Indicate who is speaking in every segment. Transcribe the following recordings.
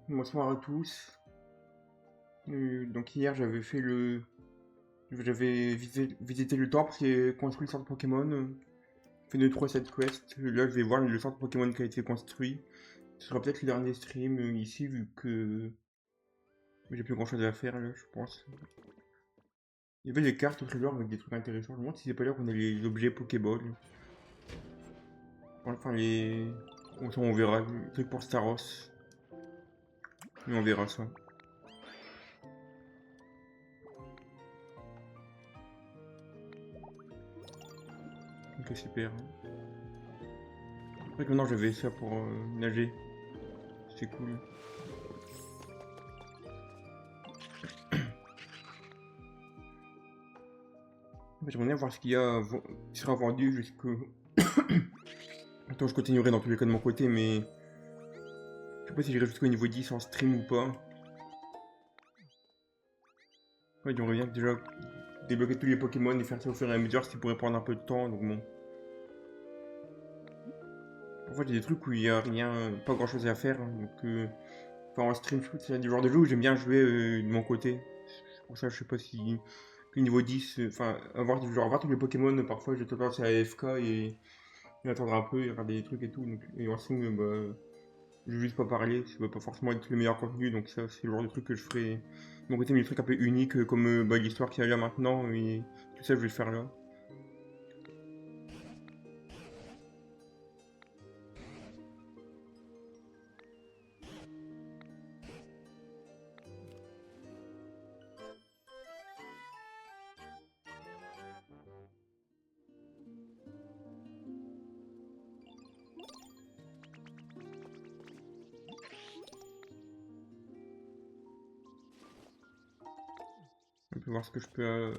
Speaker 1: Bonsoir à tous. Donc hier j'avais visité le temple qui est construit le centre Pokémon. Fait 2-3 side quests. Là je vais voir le centre Pokémon qui a été construit. Ce sera peut-être le dernier stream ici vu que j'ai plus grand chose à faire là je pense. Il y avait des cartes au trésor avec des trucs intéressants. Je me demande si c'est pas là qu'on a les objets Pokéball. Enfin les. On verra. Les trucs pour Staros. Mais on verra ça. Ok super. Après que maintenant j'avais ça pour nager. C'est cool. J'aimerais bien voir ce qu'il y a qui sera vendu jusque. Attends, je continuerai dans tous les cas de mon côté, mais je sais pas si j'irai jusqu'au niveau 10 en stream ou pas. Ouais, j'aimerais bien déjà débloquer tous les Pokémon et faire ça au fur et à mesure, ce qui pourrait prendre un peu de temps, donc bon. En fait, il y a des trucs où il y a rien, pas grand chose à faire, hein, donc enfin, en stream, c'est du genre de jeu où j'aime bien jouer de mon côté. C'est pour ça, je sais pas si le niveau 10, enfin, avoir tous les Pokémon, parfois j'ai tendance à AFK et attendre un peu et regarder des trucs et tout, donc, et en stream, bah. Je veux juste pas parler, ça va pas forcément être le meilleur contenu, donc ça c'est le genre de truc que je ferai de mon côté, mais des trucs un peu uniques comme bah, l'histoire qu'il y a là maintenant, et tout ça je vais le faire là. On peut voir ce que je peux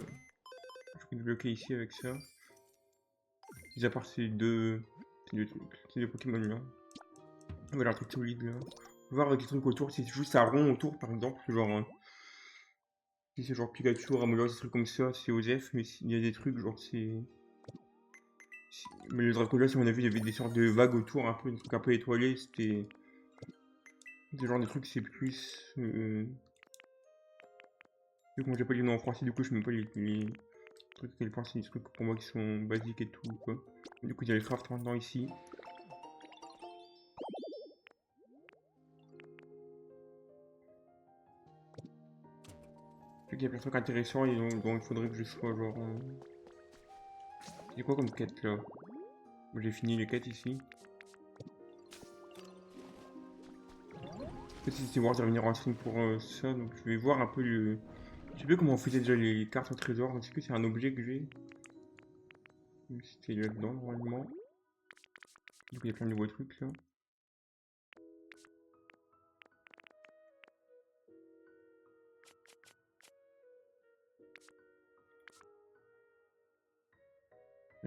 Speaker 1: débloquer ici avec ça. Mis à part ces deux Pokémon là. Voilà un truc solide là. Voir avec les trucs autour, si c'est juste un rond autour par exemple, genre si c'est genre Pikachu, Ramolo, des trucs comme ça, c'est Osef, mais s'il y a des trucs genre c'est. Mais le Dracolos, à mon avis, il y avait des sortes de vagues autour, un peu, des trucs un peu étoilés, c'était. Ce genre de trucs, c'est plus. Vu que moi j'ai pas les noms en français, du coup je sais même pas les trucs à quel point c'est des trucs pour moi qui sont basiques et tout quoi. Du coup il y a les crafts maintenant ici. Vu qu'il y a plein de trucs intéressants et dont il faudrait que je sois genre. C'est quoi comme quête là? J'ai fini les quêtes ici. Peut-être si c'est voir de revenir en stream pour ça, donc je vais voir un peu le. Je sais plus comment on faisait déjà les cartes au trésor, est-ce que c'est un objet que j'ai? C'était là-dedans normalement. Du coup il y a plein de nouveaux trucs là.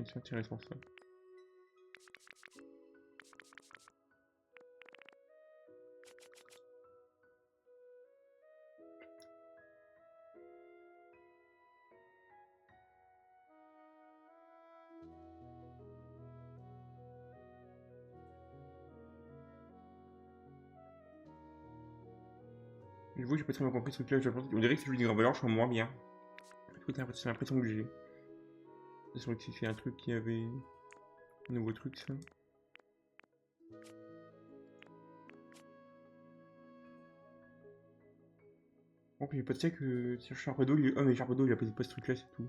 Speaker 1: C'est intéressant ça. Je vois, j'ai pas très bien compris ce truc là, on dirait que celui des Gravelors sont moins bien. C'est l'impression que j'ai. C'est sûr que si c'est un truc qui avait. Un nouveau truc ça. Donc j'ai pas de que sur Charpedo, ah mais Charpedo il a pas ce truc là, c'est tout.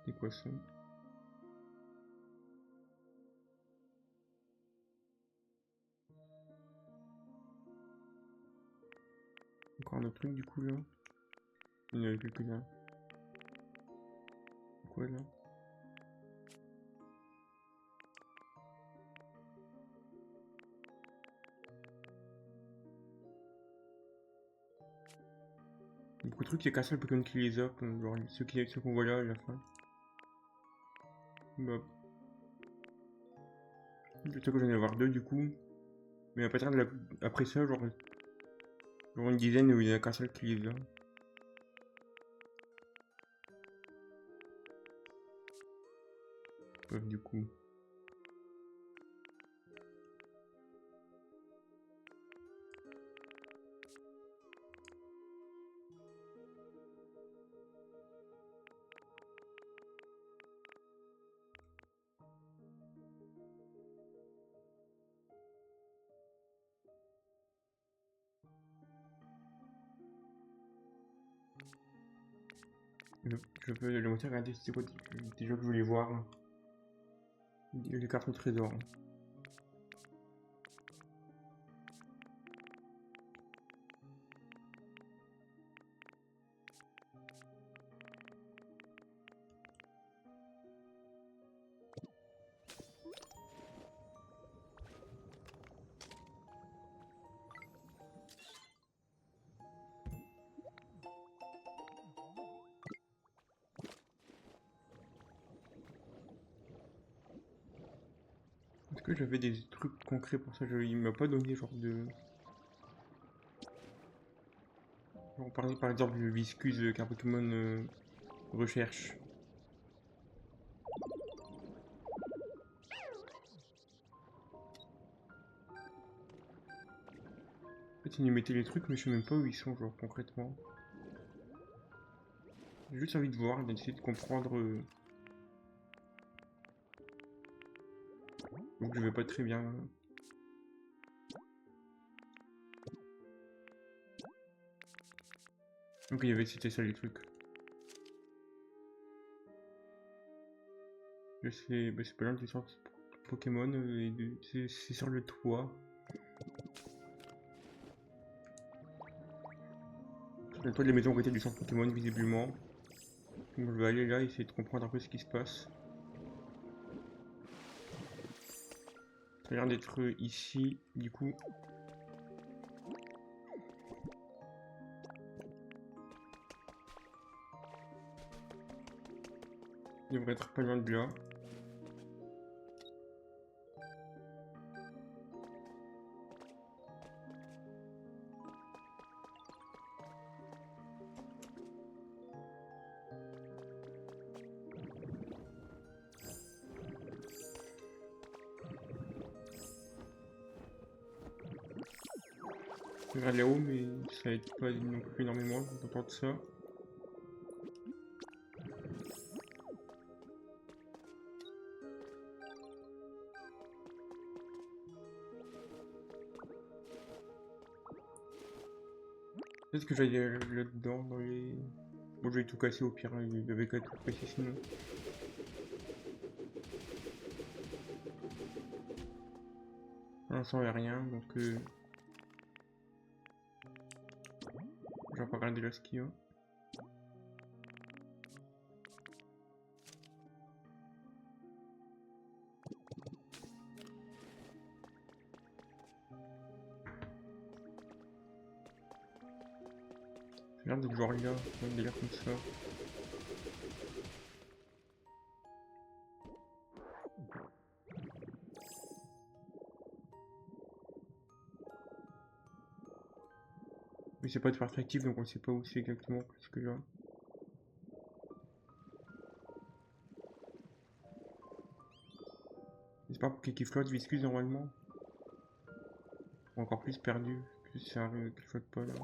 Speaker 1: C'est quoi ça? Encore un autre truc du coup là. Il y en avait quelques-uns. Quoi là? Il y a beaucoup de trucs, il y a qu'un seul Pokémon qui les a, comme genre ceux qu'on voit là à la fin. Bah. Je sais que j'en ai avoir deux du coup. Mais à partir de après ça, genre une dizaine où il y en a qu'un seul qui les a. Bref, du coup. Je peux le montrer, regarder c'était quoi des jeux que je voulais voir. Les cartes au trésor. Est-ce que j'avais des trucs concrets pour ça? Il m'a pas donné genre de... On parlait par exemple le Viscuse qu'un Pokémon recherche. En fait, il nous mettait les trucs, mais je sais même pas où ils sont, genre concrètement. J'ai juste envie de voir, d'essayer de comprendre. Donc je vais pas très bien. Donc il y avait, c'était ça les trucs. Je sais, bah, c'est pas loin des sortes Pokémon, c'est sur le toit. Sur le toit de la maison à côté du centre Pokémon, visiblement. Donc je vais aller là, essayer de comprendre un peu ce qui se passe. Ça a l'air d'être ici, du coup. Il devrait être pas loin de là. Je regarde là-haut, mais ça aide pas non plus énormément d'entendre ça. Peut-être que j'aille là-dedans, dans les... Bon, je vais tout casser au pire, hein, il avait qu'à tout casser sinon. Pour l'instant, il n'y a rien, donc... Je vais pas regarder là ce qu'il y a. J'ai l'air d'être genre là, un délire comme ça. Mais c'est pas de perspective, donc on sait pas où c'est exactement ce que là. J'espère pour qu'il flotte viscuse normalement. Encore plus perdu, que ça arrive qu'il flotte pas là.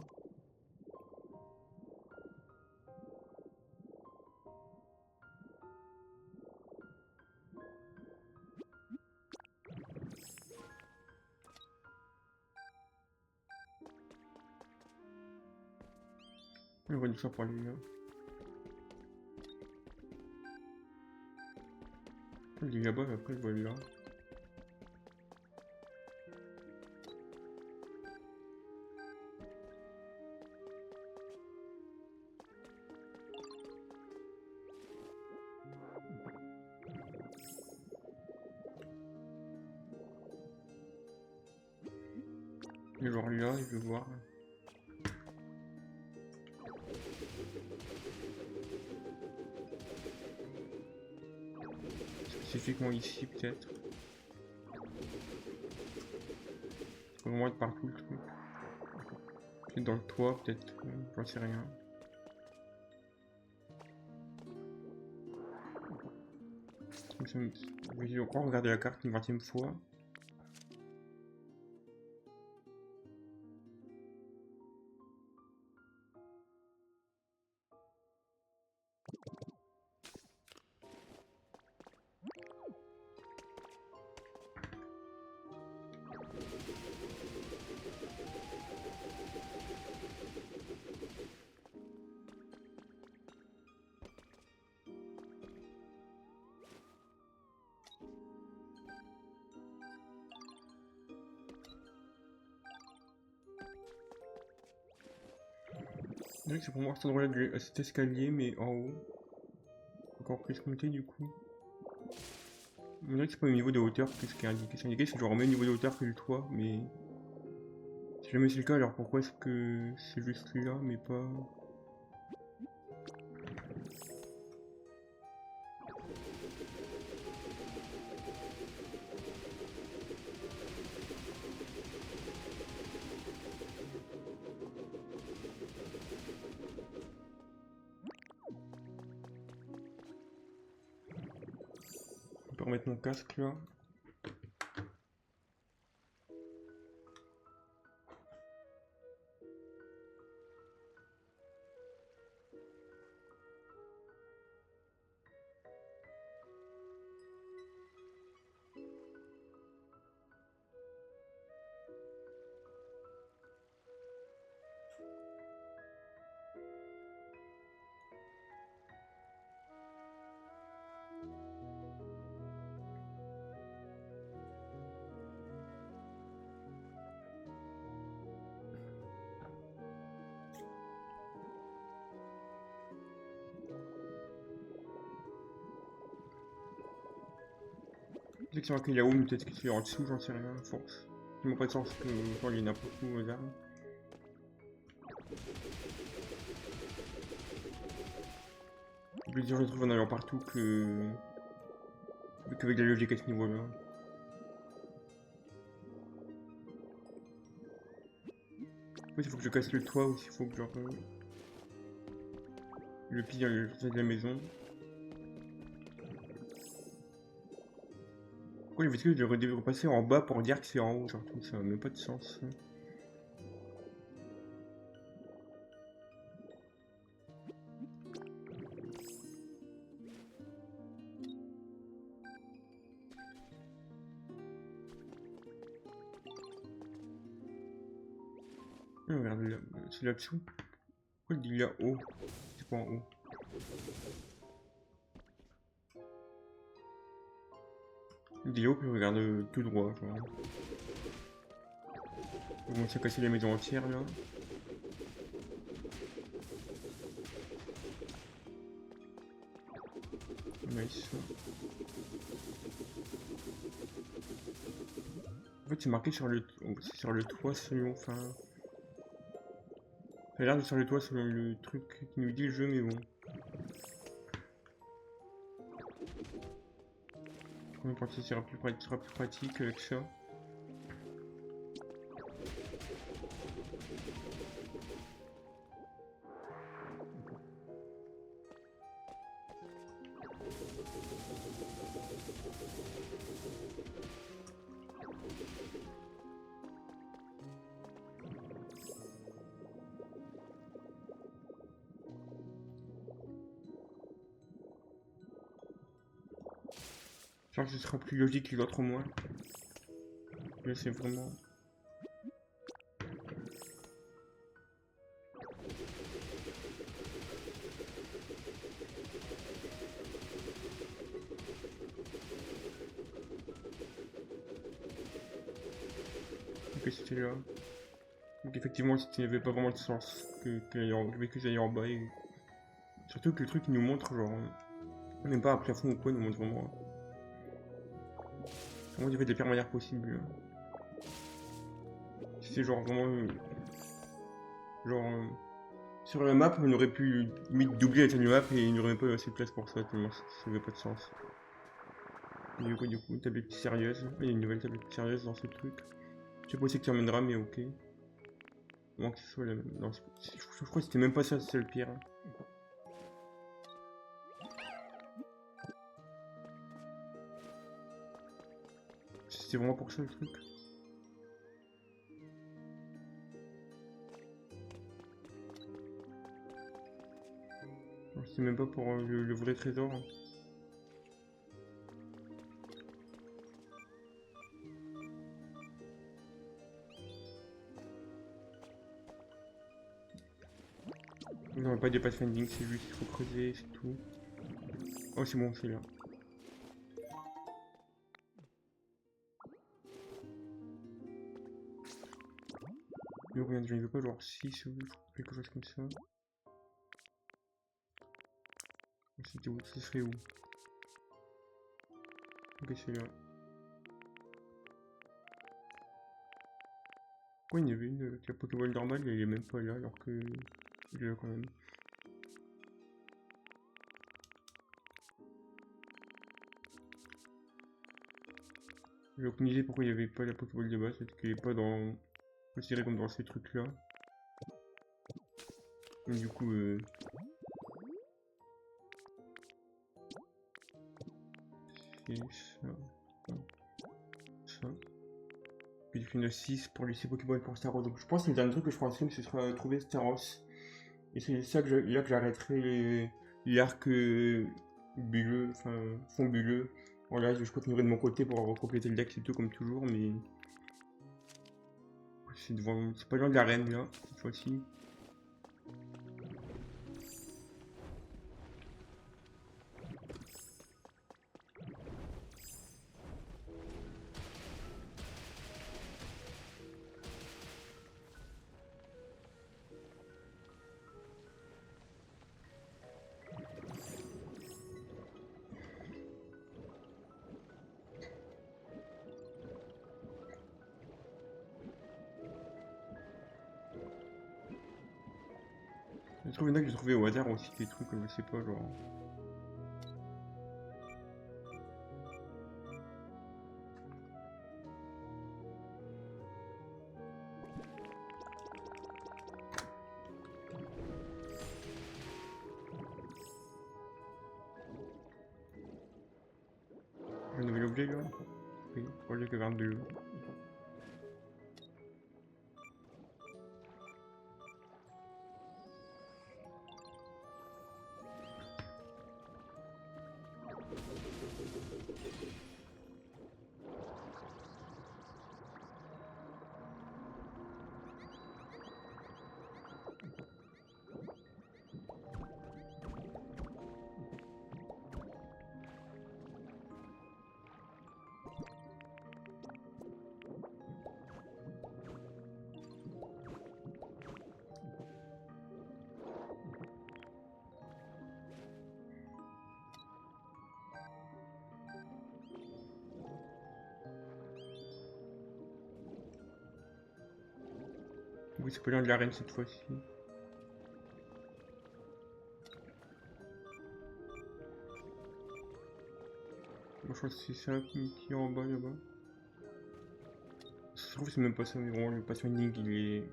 Speaker 1: On va ça pour aller là. Il est là-bas, après je vais aller là. Je vais voir là, je vais voir. Spécifiquement ici peut-être. Ça peut vraiment être partout le truc. Peut-être dans le toit, peut-être, j'en sais rien. Je vais encore regarder la carte une 20e fois. On dirait que c'est pour moi cet endroit-là, cet escalier, mais en haut. Encore plus monter du coup. On dirait que c'est pas au niveau de hauteur que ce qui est indiqué. C'est indiqué, c'est genre au même niveau de hauteur que le toit, mais... Si jamais c'est le cas, alors pourquoi est-ce que c'est juste là, mais pas... On peut remettre mon casque là. Je sais que c'est marqué là-haut, mais peut-être que c'est en dessous, j'en sais rien, force. Ça n'a pas de sens que genre, il y en a n'importe où aux armes. Je veux dire, je trouve en allant partout qu'avec la logique à ce niveau-là. En fait, il faut que je casse le toit aussi, il faut que genre... le pille dans le de la maison. Pourquoi j'ai vu que je devais repasser en bas pour dire que c'est en haut, genre ça n'a même pas de sens. Ah, regarde là, c'est là-dessous. Pourquoi il dit là-haut? C'est pas en haut. Il dit là-haut, puis regarde tout droit, genre. On commence à casser la maison entière là. Nice. En fait, c'est marqué sur le toit selon. Enfin. Ça a l'air de sur le toit selon le truc qui nous dit le jeu, mais bon. On pense que ce sera plus pratique avec ça. Genre que ce sera plus logique que l'autre au moins. Là c'est vraiment... Ok, c'était là. Donc effectivement, il n'y avait pas vraiment de sens que j'aille en bas. Et... Surtout que le truc il nous montre genre... Même pas un plafond ou quoi, il nous montre vraiment... Vraiment il y avait des pires manières possibles. C'est genre vraiment... genre... sur la map, on aurait pu limite doubler la taille de la map et il n'y aurait pas assez de place pour ça, tellement ça n'avait pas de sens. Et du coup, une tablette sérieuse. Il y a une nouvelle tablette sérieuse dans ce truc. Je sais pas si que tu emmèneras, mais ok. Moins que ce soit la même. Non, je crois que c'était même pas ça, c'est le pire. C'était vraiment pour ça le truc. C'était même pas pour le vrai trésor. Non, pas des pathfinding, c'est juste qu'il faut creuser, c'est tout. Oh, c'est bon, c'est là. Mais regarde, je ne veux pas genre 6 ou quelque chose comme ça. C'était où? Ce serait où? Ok, c'est là. Pourquoi il y en avait une avec la Pokéball normale, elle est même pas là alors que il est là quand même. J'ai aucune idée pourquoi il n'y avait pas la Pokéball de base, peut-être qu'elle est pas dans. Considérée comme dans ces trucs là. Et du coup, c'est ça. Ça. Puis j'ai fait une 6 pour laisser Pokéball pour Staros. Donc je pense que le dernier truc que je ferai en stream, ce sera trouver Staros. Et c'est ça que là que j'arrêterai l'arc bulleux, enfin fond bulleux. Voilà, je continuerai de mon côté pour compléter le deck, c'est tout comme toujours, mais c'est devant, c'est pas loin de l'arène là, cette fois-ci. Je trouve que j'ai trouvé au hasard aussi des trucs, je sais pas, genre. Un nouvel objet là? Oui, projet que 22. Oui, c'est pas loin de l'arène cette fois-ci. Moi je crois que c'est ça qui est en bas là-bas. Ça se trouve c'est même pas ça, mais vraiment le passionning il est.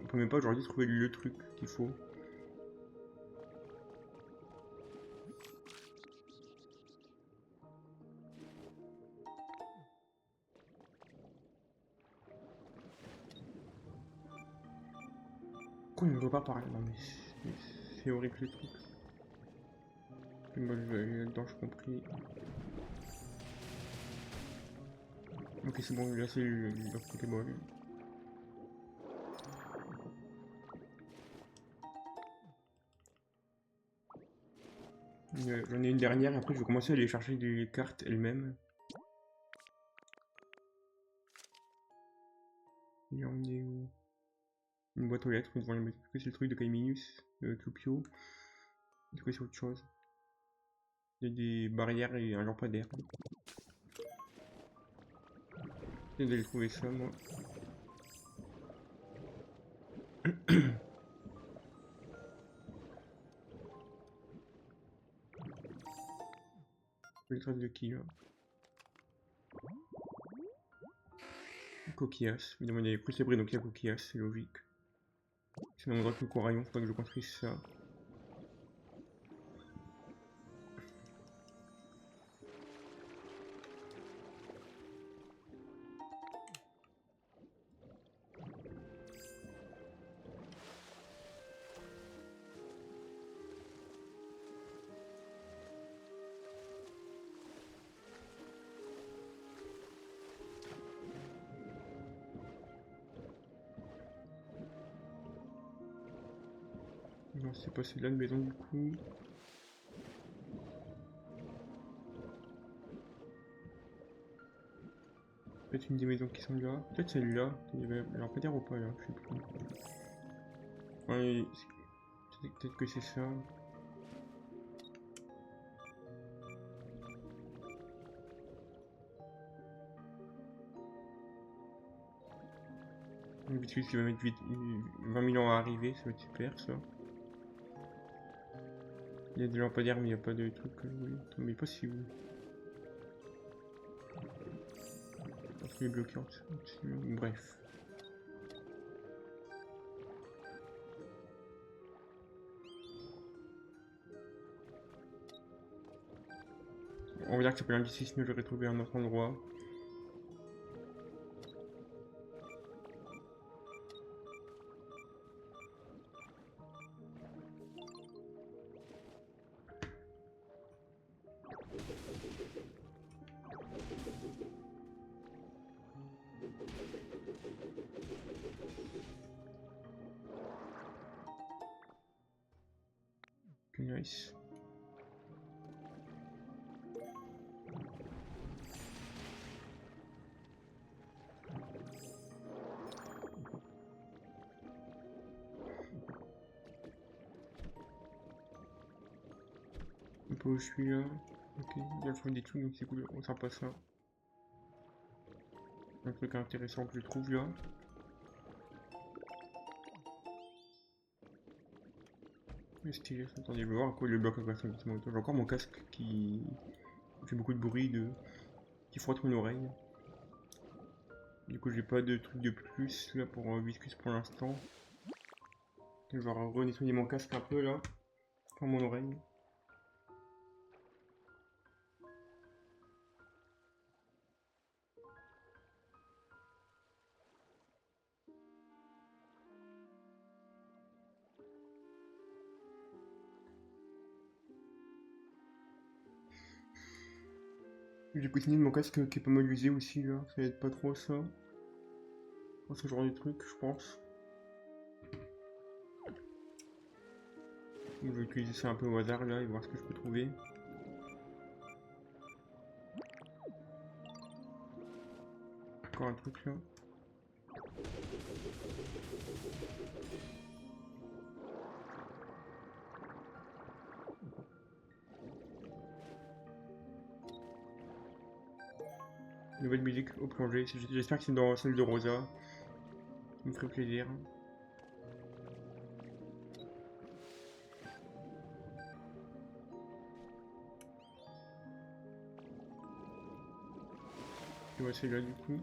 Speaker 1: On peut même pas aujourd'hui trouver le truc qu'il faut. Pourquoi il ne voit pas par là? Non mais c'est horrible ce truc. Et moi je vais aller là-dedans, j'ai compris. Ok c'est bon, là c'est le Pokéball. J'en ai une dernière, après je vais commencer à aller chercher des cartes elles-mêmes. Et on est où? Une boîte aux lettres, mais devant les mettre. C'est le truc de Kaiminus, Cupio. Du coup c'est autre chose. Il y a des barrières et un lampadaire. J'essaie d'aller trouver ça moi. Les traces de qui là? Coquillas. Évidemment il y avait plus les donc il y a Coquillas, c'est logique. C'est un endroit que le coraillon, faudrait que je construise ça. Non, c'est pas celle-là de maison du coup. Peut-être une des maisons qui sont là. Peut-être celle-là. Il y avait un lampadaire ou pas là, je sais plus. Ouais, peut-être que c'est ça. Un biscuit qui va mettre 20 000 ans à arriver, ça va être super ça. Il y a des lampadaires mais il n'y a pas de truc. Oui, mais possible. Parce qu'il est bloqué en dessous. Bref. On va dire que ça peut l'indice, sinon j'aurais trouvé un autre endroit. Nice. Un peu où je suis là. Ok, il y a le fond des trucs donc c'est cool, on sent pas ça. Un truc intéressant que je trouve là. Stylé, attendez, je vais voir à quoi le bloc à passer. J'ai encore mon casque qui fait beaucoup de bruit, qui frotte mon oreille. Du coup, j'ai pas de truc de plus là pour Viscus pour l'instant. Je vais renettoyer mon casque un peu là, pour mon oreille. J'ai continué de mon casque qui est pas mal usé aussi là, ça aide pas trop ça. Pour ce genre de truc, je pense. Donc, je vais utiliser ça un peu au hasard là et voir ce que je peux trouver. Encore un truc là. Nouvelle musique au plongée, j'espère que c'est dans celle de Rosa. Ça me ferait plaisir. Et ouais, c'est là du coup.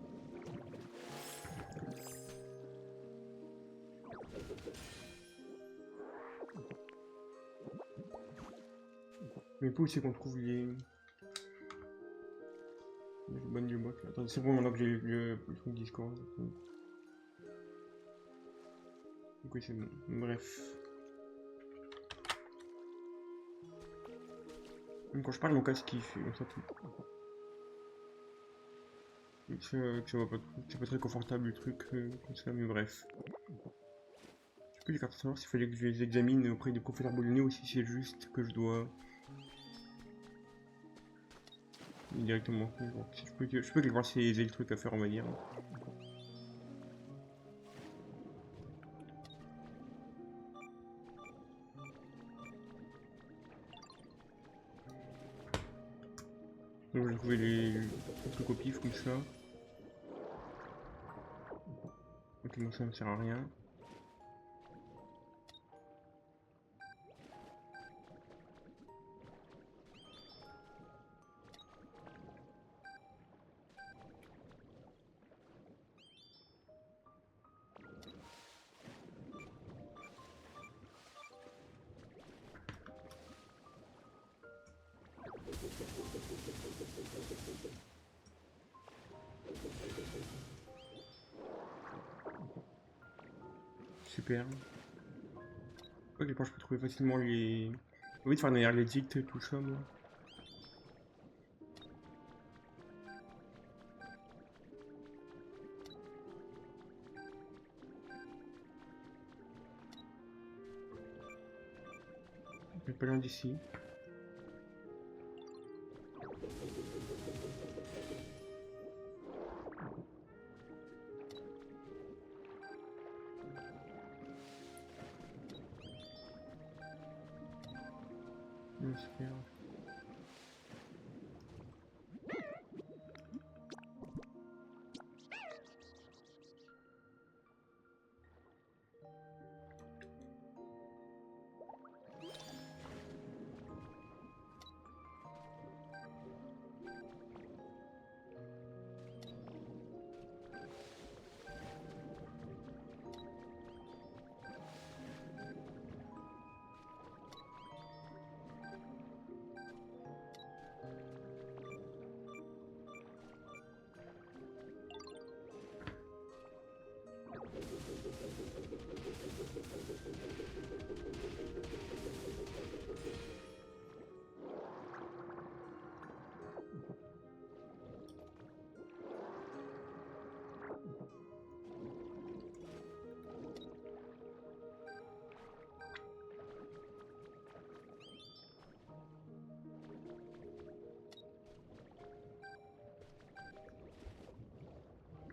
Speaker 1: Mais pas où c'est qu'on trouve les bonnes du bot. Attendez, c'est bon maintenant que j'ai le truc Discord. Donc oui, c'est bon. Bref. Même quand je parle, mon casque il fait. On s'entend. Ça va pas trop. C'est pas très confortable le truc comme ça, mais bref. Je peux les cartes savoir s'il fallait que je les examine auprès de professeur Boulonnet ou si c'est juste que je dois. Directement. Bon, si je peux voir si j'ai le truc à faire, on va dire. Donc j'ai trouvé les trucs au pif comme ça. Ok, moi ça ne sert à rien. Super. Ok, je pense que je peux trouver facilement les. J'ai envie de faire derrière les dictes, tout ça, moi. Il n'y a pas loin d'ici. Super.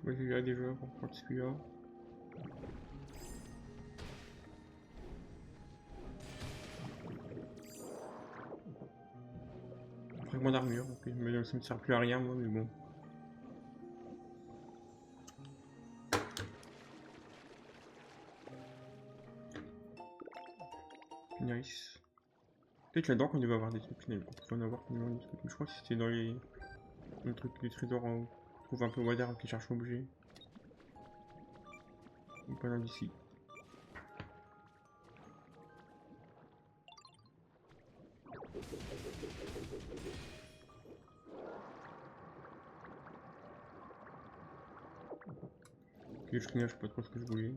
Speaker 1: Ouais, j'ai là déjà pour prendre celui-là. Fragment d'armure, ok, mais ça me sert plus à rien moi, mais bon. Nice. Peut-être là-dedans qu'on devait avoir des trucs, on peut en avoir des trucs, mais je crois que c'était dans les trucs du trésor où on trouve un peu au hasard qui cherche objet. Ou pas loin d'ici. Ok, je sais pas trop ce que je voulais.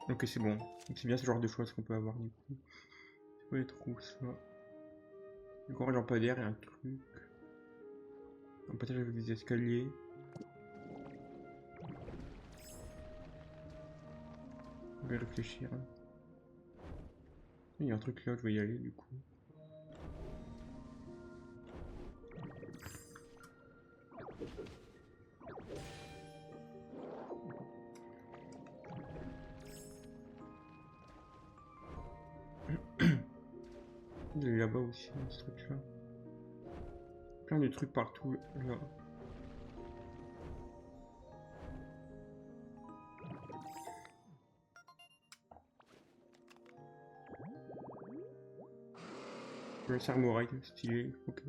Speaker 1: Ok, c'est bon. C'est bien ce genre de choses qu'on peut avoir du coup. Ça peut être où ça? Encore un lampadaire et un truc. Un passage avec des escaliers. Je vais réfléchir. Il y a un truc là, je vais y aller du coup. Il est là-bas aussi, ce truc là. Plein de trucs partout là. Le samouraï, stylé, ok.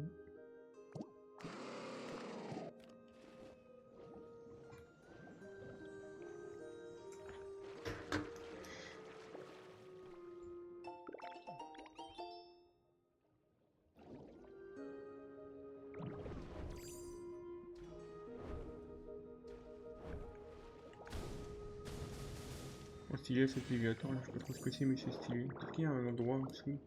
Speaker 1: Oh, stylé cet élévateur là, je sais pas trop ce que c'est, mais c'est stylé. Est-ce qu'il y a un endroit en dessous?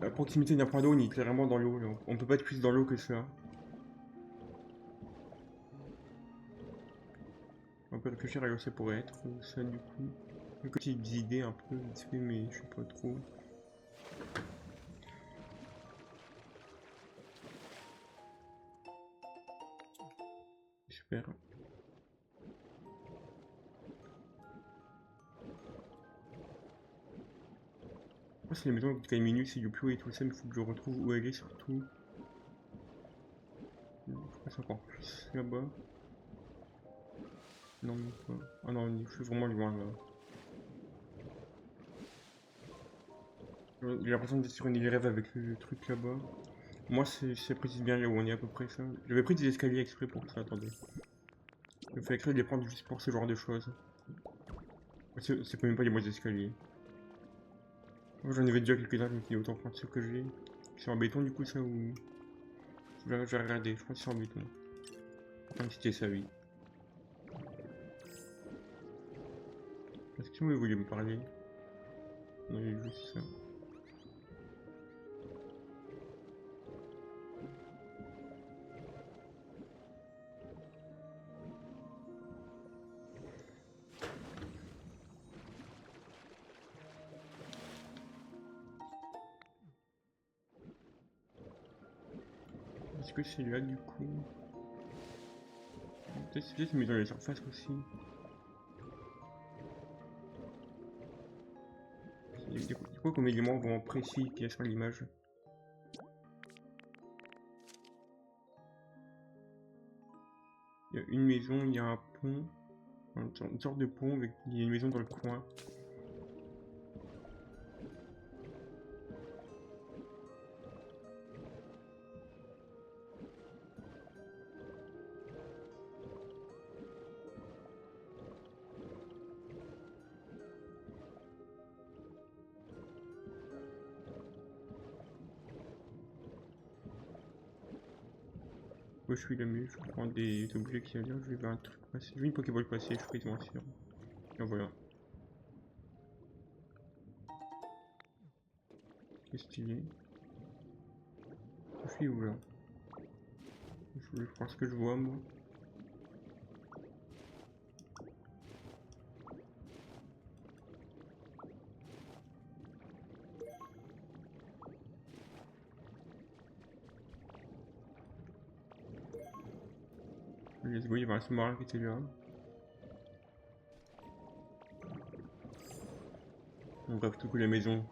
Speaker 1: À proximité d'un point d'eau, on est clairement dans l'eau. On peut pas être plus dans l'eau que ça. On peut réfléchir à où ça pourrait être, ça du coup. Une petite idée un peu vite fait, mais je sais pas trop. Super. Moi, c'est la maison avec minutes, c'est du plus et tout ça, mais faut que je retrouve où elle est surtout. Je crois que c'est encore plus là-bas. Non, même pas. Ah non, je suis vraiment loin là. J'ai l'impression d'être sur une île rêve avec le truc là-bas. Moi, c'est précise bien là où on est à peu près ça. J'avais pris des escaliers exprès pour ça, attendez. Je fais exprès de les prendre juste pour ce genre de choses. C'est quand même pas les bons escaliers. Moi, j'en avais déjà quelques-uns, je me suis dit autant prendre ceux que j'ai. C'est en béton du coup ça ou... Je vais regarder, je crois que c'est en béton. Comme c'était ça, oui. Est-ce que vous vouliez me parler? Non, il y a juste ça. Est-ce que c'est là du coup? Peut-être mais dans les surfaces aussi. C'est quoi comme élément vraiment précis qu'il y a sur l'image? une maison, il y a un pont. Une sorte de pont avec il y a une maison dans le coin. Où je suis la mieux, je prends des objets qui allaient, je vais vers un truc passer. Je vais une Pokéball passer, je suis quasiment sûr. Et voilà. C'est stylé. Je suis où là? Je crois ce que je vois moi. Let's go, il y avait un sous-marin qui était là. Donc bref, tout coup la maison.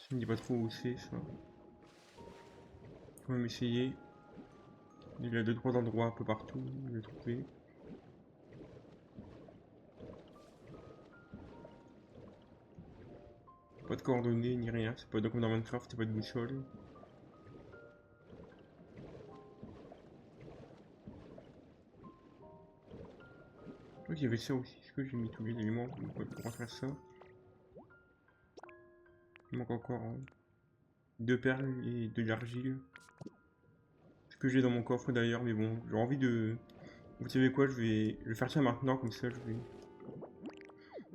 Speaker 1: Je ne dis pas trop où c'est ça. Faut même essayer. Il y a 2-3 endroits un peu partout, je l'ai trouvé. Pas de coordonnées ni rien, c'est pas comme dans Minecraft, c'est pas de boussole. Je crois qu'il y avait ça aussi, est-ce que j'ai mis tous les éléments pour faire ça? Il manque encore 2 perles et de l'argile. Ce que j'ai dans mon coffre d'ailleurs, mais bon, j'ai envie de... Vous savez quoi, je vais faire ça maintenant, comme ça je vais...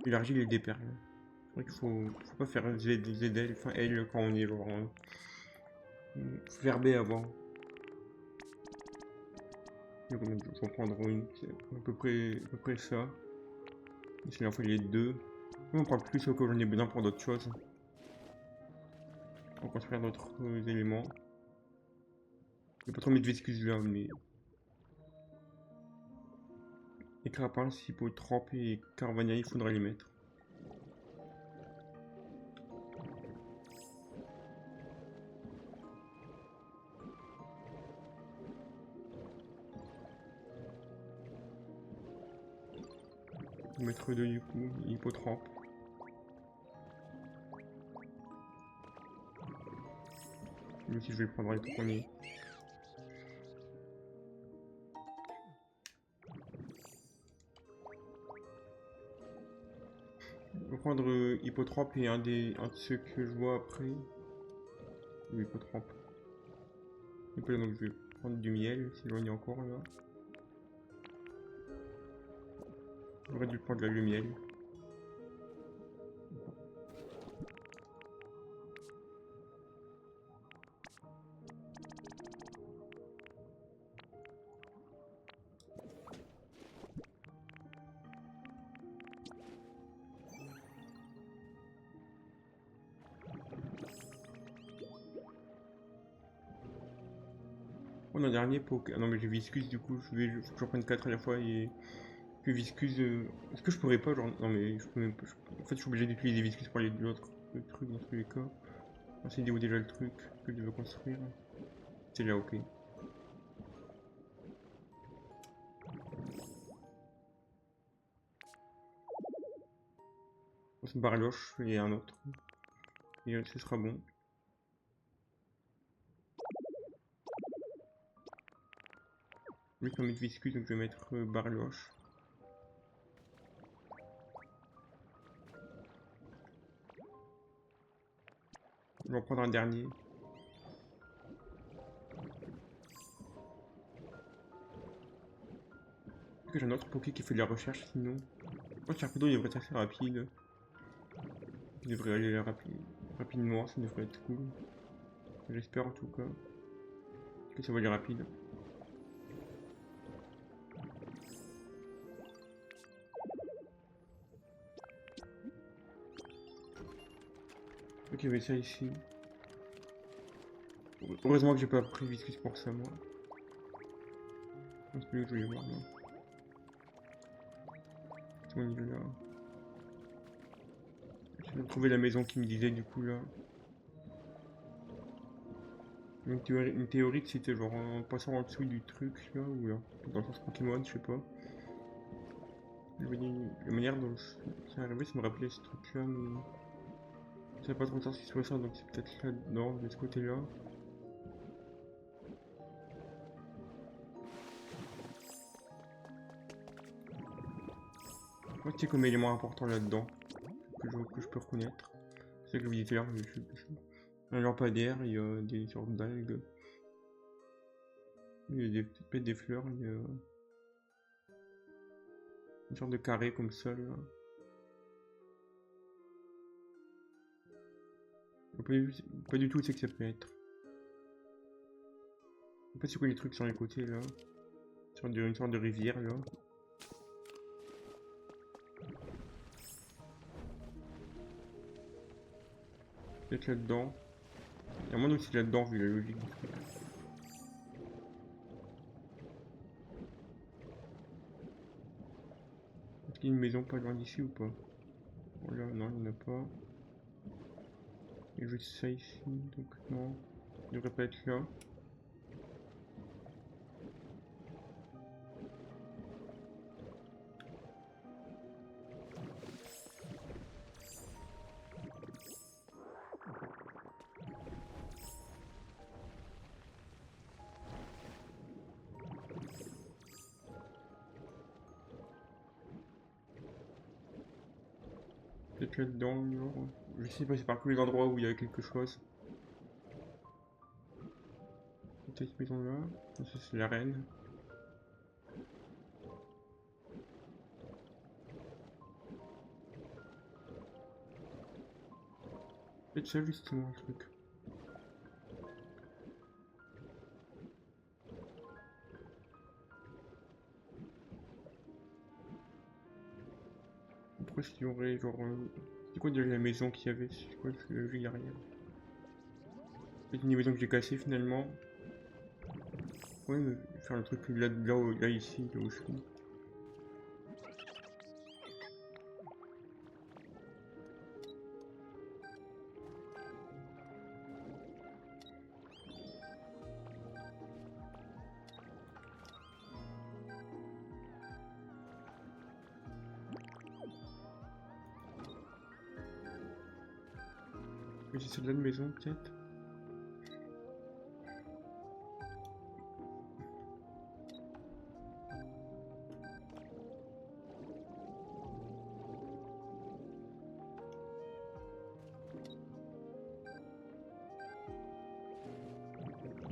Speaker 1: De l'argile et des perles. C'est vrai qu'il faut pas faire ZL, enfin L quand on est genre... faire B avant. Donc, je vais en prendre une, c'est à peu près ça. Ici, il en faut les deux. On parle plus au cas où j'en ai besoin pour d'autres choses. Pour construire d'autres éléments. Je vais pas trop mettre d'excuses là, mais... Les crapins, Hippotrampe et Carvania, il faudrait les mettre. Je vais mettre deux du coup, Hippotrampe. Même si je vais le prendre les premiers. Je vais prendre Hippotrampe et un de ceux que je vois après. Ou Hippotrampe. Et puis là, donc je vais prendre du miel, si j'en ai encore là. J'aurais dû prendre là, le miel. Oh non, dernier Poké. Ah non, mais j'ai Viscus du coup, faut que j'en prenne 4 à la fois et. Que Viscus. Est-ce que je pourrais pas, genre. Non, mais je peux même pas. En fait, je suis obligé d'utiliser Viscus pour les autres trucs dans tous les cas. C'est où déjà le truc que je veux construire. C'est là, ok. Une barloche et un autre. Et ce sera bon. Je vais mettre Viscus, donc je vais mettre barloche. Je vais en prendre un dernier. Est-ce que j'ai un autre Poké qui fait de la recherche sinon? Oh, Charpedo, il devrait être assez rapide. Il devrait aller rapidement, ça devrait être cool. J'espère en tout cas que ça va aller rapide. Ok, mais ça ici. Heureusement que j'ai pas pris Viscus pour ça, moi. C'est celui que je voulais voir, là. C'est mon île là. J'ai trouvé la maison qui me disait du coup là. Une théorie que c'était genre en passant en dessous du truc là, ou là, dans le sens Pokémon, je sais pas. La manière dont c'est arrivé, ça me rappelait ce truc là, mais je savais pas trop si c'est ça, donc c'est peut-être là-dedans, de ce côté-là. Moi, c'est comme élément important là-dedans, que je peux reconnaître. C'est ça que je vous disais tout à l'heure, un lampadaire, il y a des sortes d'algues. Il y a peut-être des fleurs, il y a une sorte de carré comme ça là. Pas du tout c'est que ça peut être. En fait c'est quoi les trucs sur les côtés là? Une sorte de rivière là. Peut-être là-dedans. Il y a moins aussi là-dedans vu la logique du truc. Est-ce qu'il y a une maison pas loin d'ici ou pas? Voilà, non, il n'y en a pas. Il y a juste ça ici, donc non. Il devrait pas être là. Peut-être là-dedans, genre. Je sais pas, c'est par tous les endroits où il y a quelque chose. Peut-être cette maison là. Ça c'est l'arène. Peut-être ça justement le truc. Pourquoi est-ce qu'il y aurait genre... C'est quoi déjà la maison qu'il y avait? C'est quoi la logique derrière? C'est une maison que j'ai cassée finalement. Ouais, mais faire le truc là ici, là où je suis. Mais c'est celle-là de maison peut-être?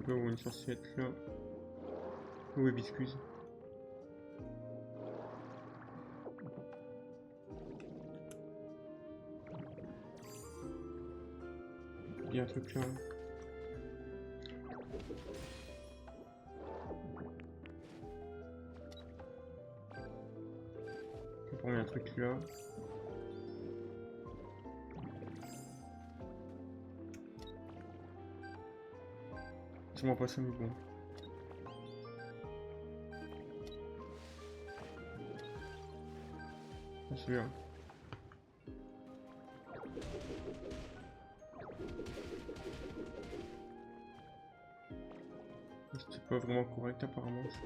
Speaker 1: Ouais, on est censé être là. Oui, excuse. Il y a un truc là. Après, il y a un truc là. C'est vraiment pas ça, mais bon. Ah, celui-là. C'est pas vraiment correct apparemment ça.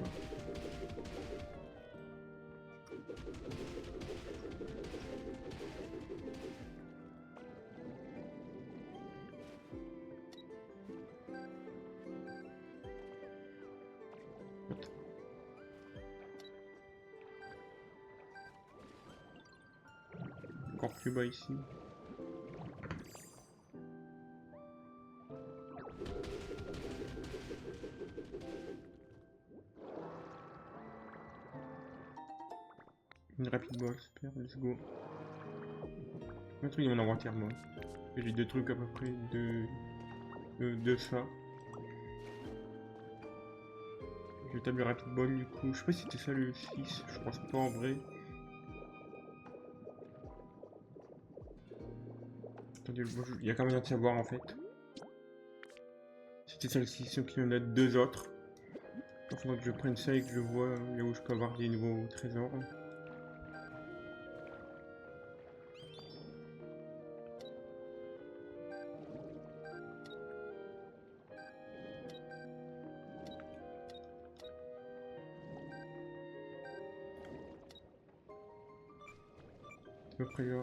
Speaker 1: Encore plus bas ici. Une rapide ball, super, let's go. Un truc dans mon inventaire moi. J'ai deux trucs à peu près de ça. Je tape le rapid ball du coup. Je sais pas si c'était ça le 6, je pense pas en vrai. Attendez, il y a quand même rien de savoir en fait. C'était ça le 6, donc il y en a deux autres. Il faudra que je prenne ça et que je vois là où je peux avoir des nouveaux trésors. peu près là.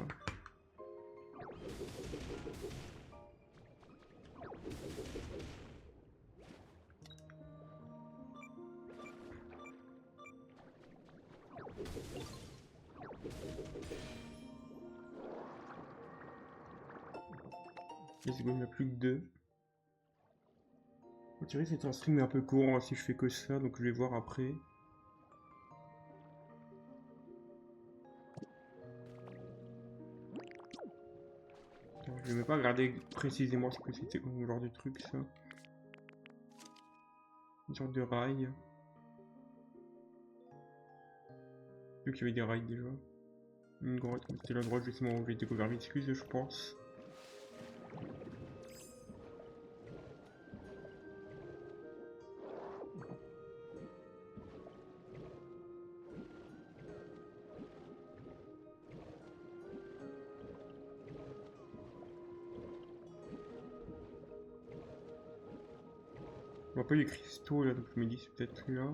Speaker 1: Let's go, il n'y a plus que 2. On dirait que c'est un stream un peu court hein, si je fais que ça, donc je vais voir après. Attends, je vais même pas regarder précisément ce que c'était comme genre de truc ça. Une sorte de rail. Vu qu'il y avait des rails déjà. Une grotte, c'était la droite justement où j'ai découvert Viticulus je pense. Je vois pas les cristaux là, donc je me dis c'est peut-être là.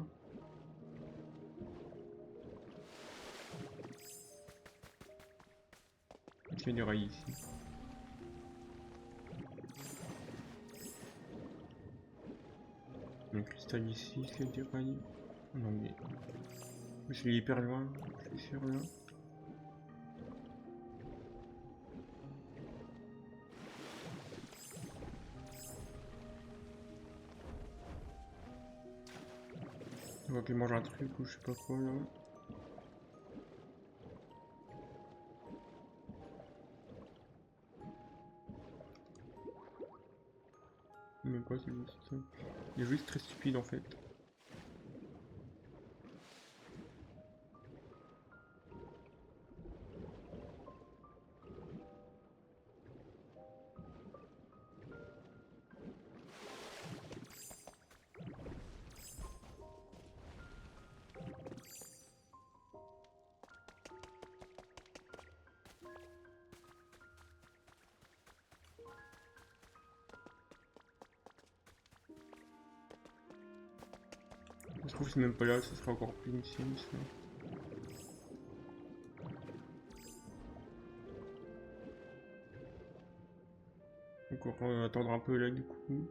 Speaker 1: Il y a des rails ici. Un cristal ici, c'est des rails. Non mais... Je suis hyper loin, je suis sûr là. On va qu'il mange un truc ou je sais pas quoi là. Même pas, c'est juste... Il est juste très stupide en fait. Je trouve que c'est même pas là, ça sera encore plus une Sims. Encore attendre un peu là du coup.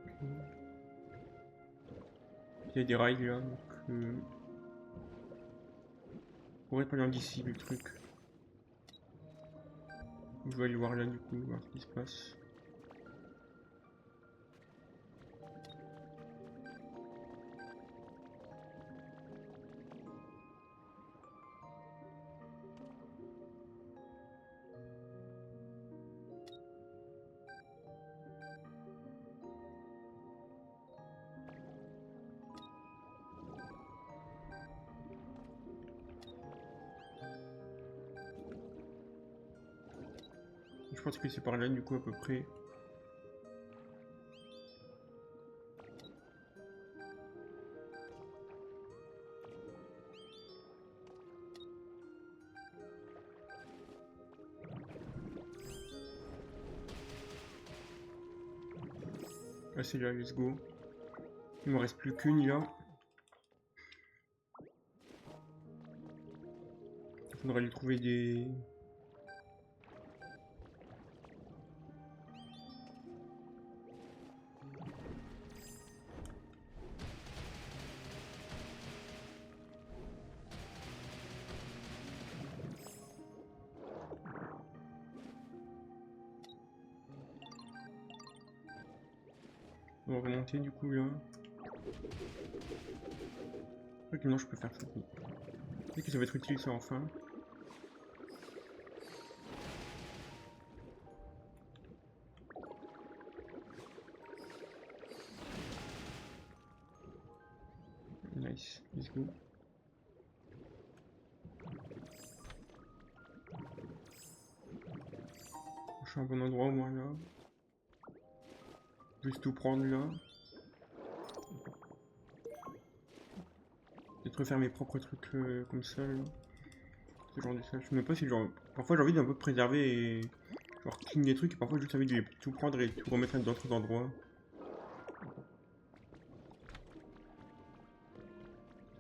Speaker 1: Okay. Il y a des rails là, donc on pourrait pas loin d'ici le truc. Je vais aller voir là du coup, voir ce qui se passe. Je pense que c'est par là du coup à peu près. Ah c'est là, let's go. Il me reste plus qu'une là. Il faudrait lui trouver des... On va remonter du coup là. Ok, non, je peux faire ça. Peut-être que ça va être utile ça enfin. Nice, let's go. Je suis à un bon endroit au moins là. Juste tout prendre là. Peut-être refaire mes propres trucs comme ça là. Ce genre de ça. Je sais même pas si genre. Parfois j'ai envie d'un peu préserver et. Genre clean des trucs et parfois j'ai juste envie de tout prendre et tout remettre dans d'autres endroits.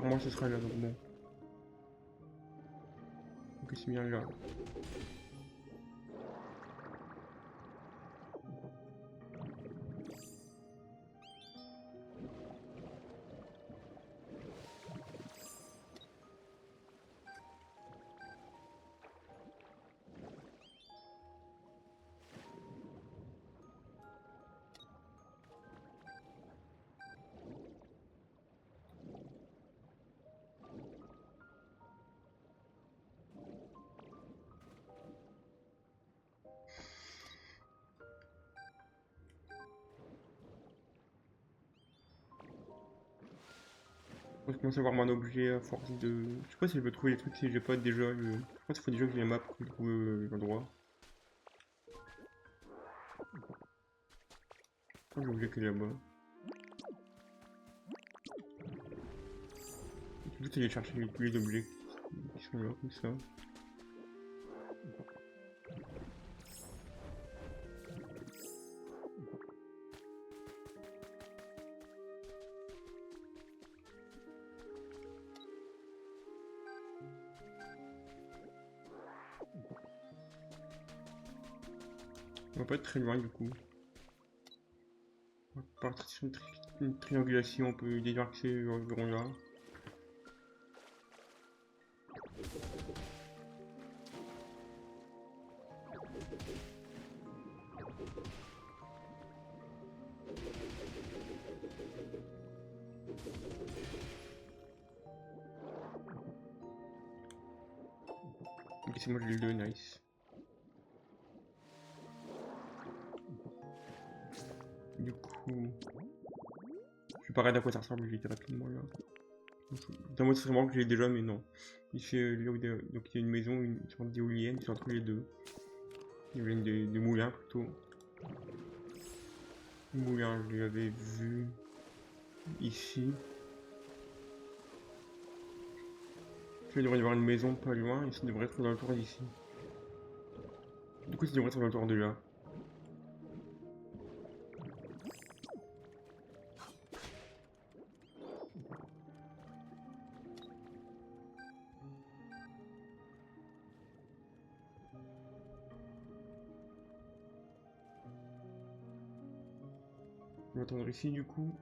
Speaker 1: apparemment ce sera là, donc bon. Ok, c'est bien là. Je commence à avoir mon objet à force de... Je sais pas si je peux trouver les trucs si j'ai pas déjà le... Je pense qu'il faut déjà que j'ai les maps pour trouver l'endroit. Je crois que l'objet qui est là-bas. Je vais aller chercher tous les objets qui sont là, comme ça. On va pas être très loin du coup. On va partir sur une triangulation, on peut démarquer environ là. Ok, c'est moi l'île 2, nice. Du coup... Je vais pas regarder à quoi ça ressemble, je vais rapidement là. Dans moi, ce serait marrant que j'ai déjà, mais non. Ici, donc il y a une maison, une sorte d'éolienne, c'est entre les deux. Éolienne de moulins plutôt. Moulin, je l'avais vu ici. Il devrait y avoir une maison pas loin, et ça devrait être dans le tour d'ici. Du coup, ça devrait être dans le tour de là. On va attendre ici du coup.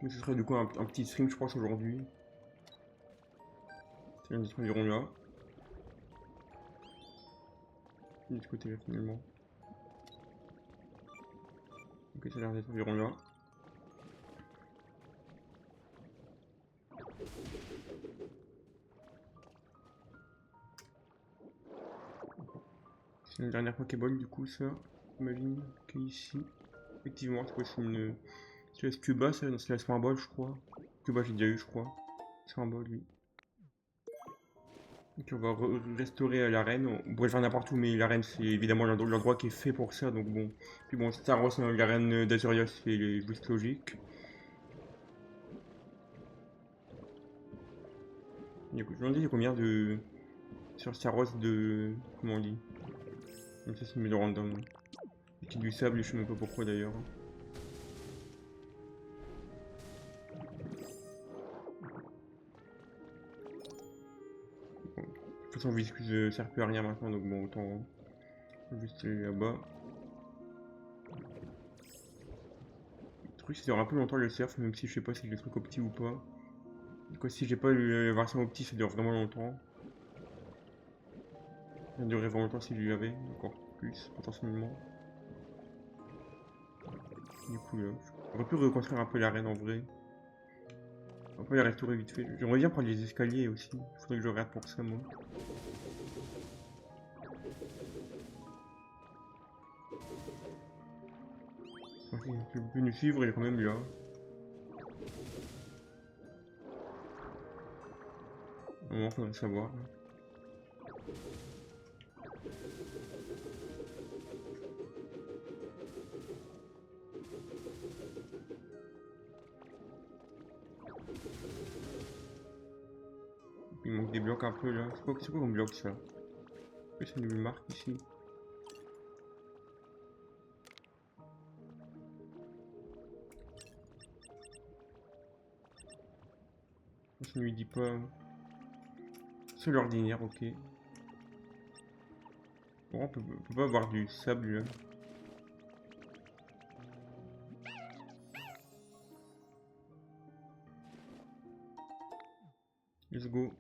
Speaker 1: Mais ce serait du coup un petit stream, je pense, aujourd'hui. C'est un disque environ là. De ce côté là finalement. Ok, ça a l'air d'être environ là. C'est une dernière Pokéball du coup, ça. J'imagine que ici. Effectivement, c'est quoi, c'est une. C'est la Scuba, c'est la Smartball, je crois. Scuba, j'ai déjà eu, je crois. Smartball, oui. Donc on va restaurer l'arène. On pourrait le faire n'importe où, mais l'arène c'est évidemment l'endroit qui est fait pour ça. Donc bon. Puis bon, Staros, l'arène d'Azurias, c'est juste logique. Je me demande il y a combien de. Sur Staros de. Comment on dit? Comme ça, c'est mis de random. Il y a du sable, je sais même pas pourquoi d'ailleurs. Bon, de toute façon, Viscus ne sert plus à rien maintenant, donc bon, autant juste aller là-bas. Le truc, c'est de un peu longtemps le surf, même si je sais pas si j'ai le truc opti ou pas. Du coup, si j'ai pas la version opti, ça dure vraiment longtemps. Ça durerait vraiment longtemps si je l'avais, encore plus potentiellement. Du coup, là, j'aurais pu reconstruire un peu l'arène en vrai. On peut la restaurer vite fait. J'aimerais bien prendre les escaliers aussi. Il faudrait que je regarde pour ça, moi. Ok, je peux nous suivre, il est quand même là. Au moment, faudrait le savoir. Il manque des blocs un peu là. C'est quoi comme bloc ça? C'est une marque ici. Ça ne lui dit pas. C'est l'ordinaire, ok. Bon, on peut pas avoir du sable là. Let's go.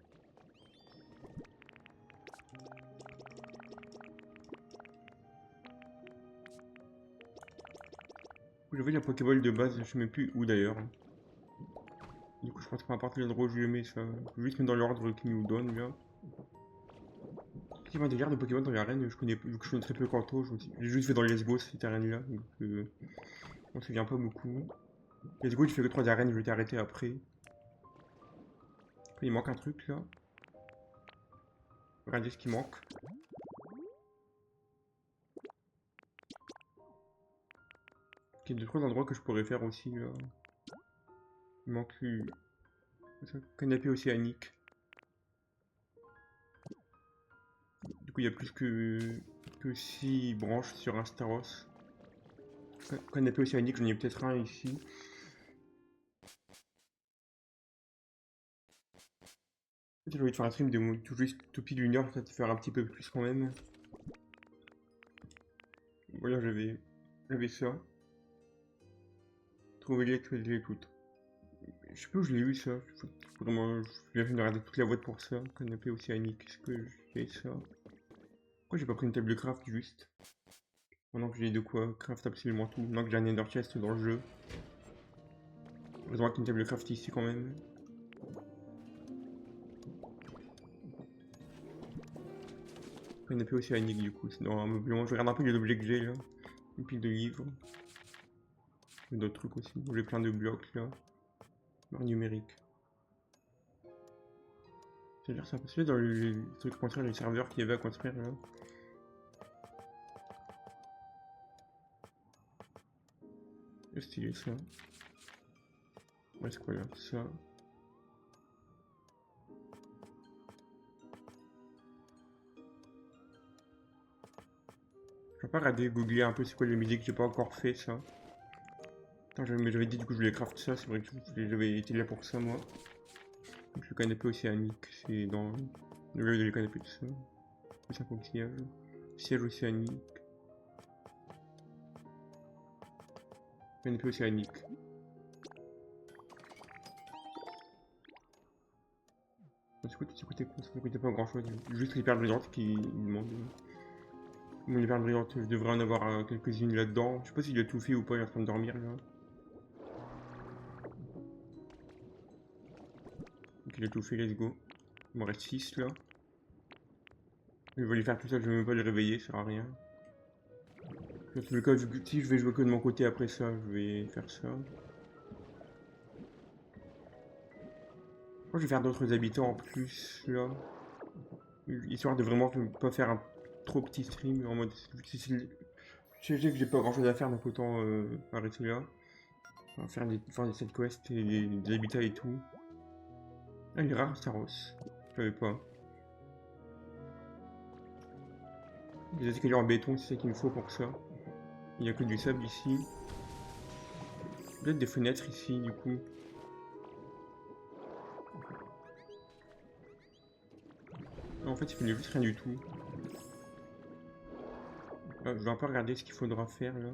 Speaker 1: J'avais la Pokéball de base, je sais même plus où d'ailleurs. Du coup, je pense qu'à partir de l'endroit où je le mets, ça. Je vais juste mettre dans l'ordre qu'il nous donne là. Il y a un délire de Pokémon dans l'arène, je connais, vu que je connais très peu Kanto, j'ai juste fait dans Let's Go cette arène là, donc on se souvient pas beaucoup. Let's Go, tu fais que 3 arènes, je vais t'arrêter après. Après, il manque un truc là. Regardez ce qui manque. Il y a 2-3 endroits que je pourrais faire aussi là. Il manque un canapé océanique. Du coup, il y a plus que 6 branches sur un Staros. Canapé océanique, j'en ai peut-être un ici. J'ai envie de faire un stream de tout juste tout pile d'une heure, peut-être faire un petit peu plus quand même. Voilà, j'avais ça. Trouver l'écoute. Je sais plus où je l'ai eu ça. Vraiment, je viens de regarder toute la boîte pour ça. Canapé océanique, est-ce que j'ai ça? Pourquoi j'ai pas pris une table de craft juste? Maintenant que j'ai de quoi craft absolument tout. Maintenant que j'ai un ender chest dans le jeu. Heureusement qu'il y a une table de craft ici quand même. Canapé océanique du coup, c'est dans un meublement. Je regarde un peu les objets que j'ai là. Une pile de livres. D'autres trucs aussi. J'ai plein de blocs là. Barre numérique. C'est-à-dire ça parce que dans les trucs à construire, les serveurs qu'il y avait à construire là. C'est stylé ça. Ouais, c'est quoi là? Ça. Je vais pas regarder, googler un peu c'est quoi les musiques, j'ai pas encore fait ça. Attends, j'avais dit du coup je voulais craft ça, c'est vrai que j'avais été là pour ça moi. Donc le canapé océanique, c'est dans le lieu de le canapé de ça. C'est un coquillage. Siège océanique. Canapé océanique. Ça coûtait quoi? Ça coûtait pas grand chose. Juste les perles brillantes qui demandent. Bon, les perles brillantes, je devrais en avoir quelques-unes là-dedans. Je sais pas s'il a tout fait ou pas, il est en train de dormir là. Donc il a tout fait, let's go. Il me reste 6 là. Je vais lui faire tout ça, je vais même pas le réveiller, ça sert à rien. Dans tous les cas, si je vais jouer que de mon côté après ça, je vais faire ça. Moi, je vais faire d'autres habitants en plus là. Histoire de vraiment pas faire un trop petit stream en mode. Je sais que j'ai pas grand chose à faire donc autant arrêter là. Enfin, faire des side quests et des habitats et tout. Ah, il est rare Staros. Je savais pas. Des escaliers en béton, c'est ça qu'il me faut pour ça. Il y a que du sable ici. Peut-être des fenêtres ici du coup. En fait, il fallait juste rien du tout. Je vais un peu regarder ce qu'il faudra faire là.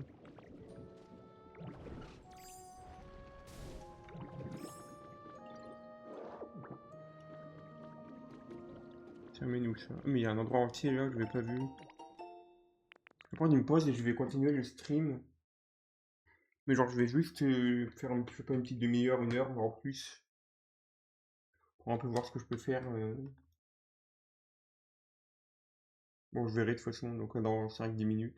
Speaker 1: Ça mène où ça? Mais il y a un endroit entier là que je n'avais pas vu. Je vais prendre une pause et je vais continuer le stream. Mais genre je vais juste faire je sais pas, une petite demi-heure, 1 heure, voire plus. Pour un peu voir ce que je peux faire. Bon, je verrai de toute façon, donc dans 5-10 minutes.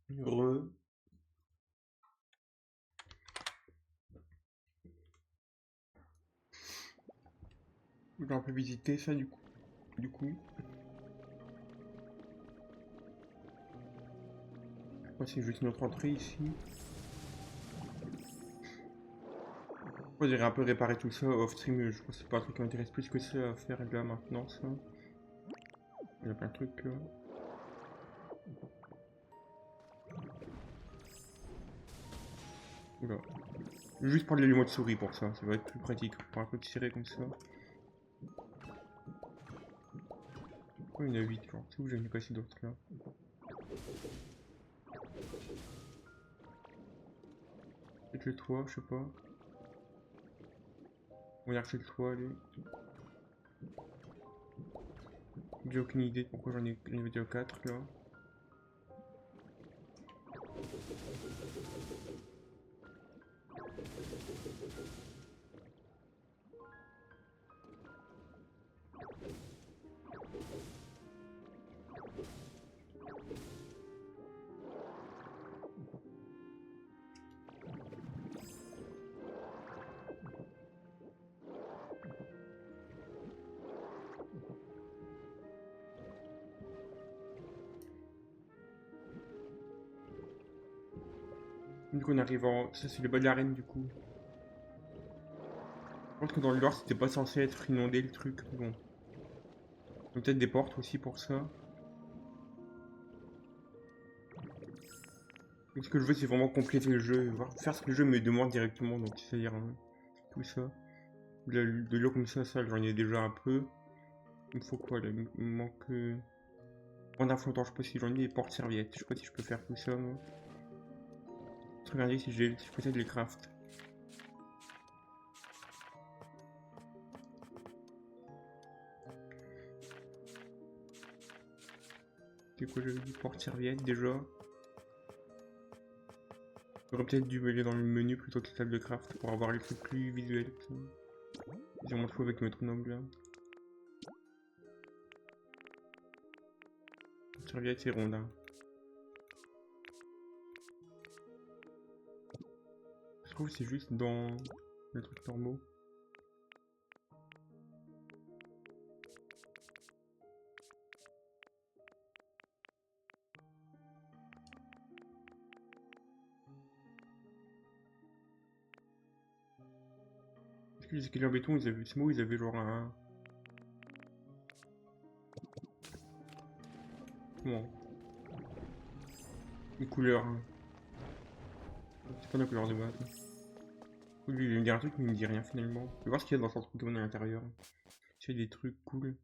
Speaker 1: Re. J'ai un peu visité ça du coup. Je sais pas si c'est juste notre entrée ici. On dirait un peu réparer tout ça off stream, je pense que c'est pas un truc qui m'intéresse plus que ça à faire là maintenant ça. Il y a plein de trucs. Oula. Juste prendre les mots de souris pour ça va être plus pratique pour un truc tiré comme ça. Pourquoi il y en a 8 genre? C'est où j'ai mis casser d'autres là? Peut-être le toit, je sais pas. On va archer le toit, allez. J'ai aucune idée de pourquoi j'en ai déjà 4 là. Du coup on arrive en... Ça c'est le bas de l'arène du coup. Je pense que dans le lore c'était pas censé être inondé le truc, bon. Peut-être des portes aussi pour ça. Donc, ce que je veux c'est vraiment compléter le jeu, faire ce que le jeu me demande directement, donc c'est-à-dire tout ça. De l'eau comme ça j'en ai déjà un peu. Il me faut quoi là? Il me manque... Moins d'un flottant, je sais pas si j'en ai des portes-serviettes, je sais pas si je peux faire tout ça moi. Je vais regarder si je peux essayer de les craft. C'est quoi j'avais dit? Porte-serviette déjà. J'aurais peut-être dû aller dans le menu plutôt que la table de craft pour avoir les trucs plus visuels. J'ai mon trou avec métronome là. Serviette c'est rondin. Je trouve que c'est juste dans le truc normaux. Est-ce que les escaliers en béton ils avaient ce mot, ils avaient genre un... Comment? Une couleur. C'est pas la couleur de base. Lui il me dit un truc mais il me dit rien finalement. Je vais voir ce qu'il y a dans son truc à l'intérieur. S'il y a des trucs cool.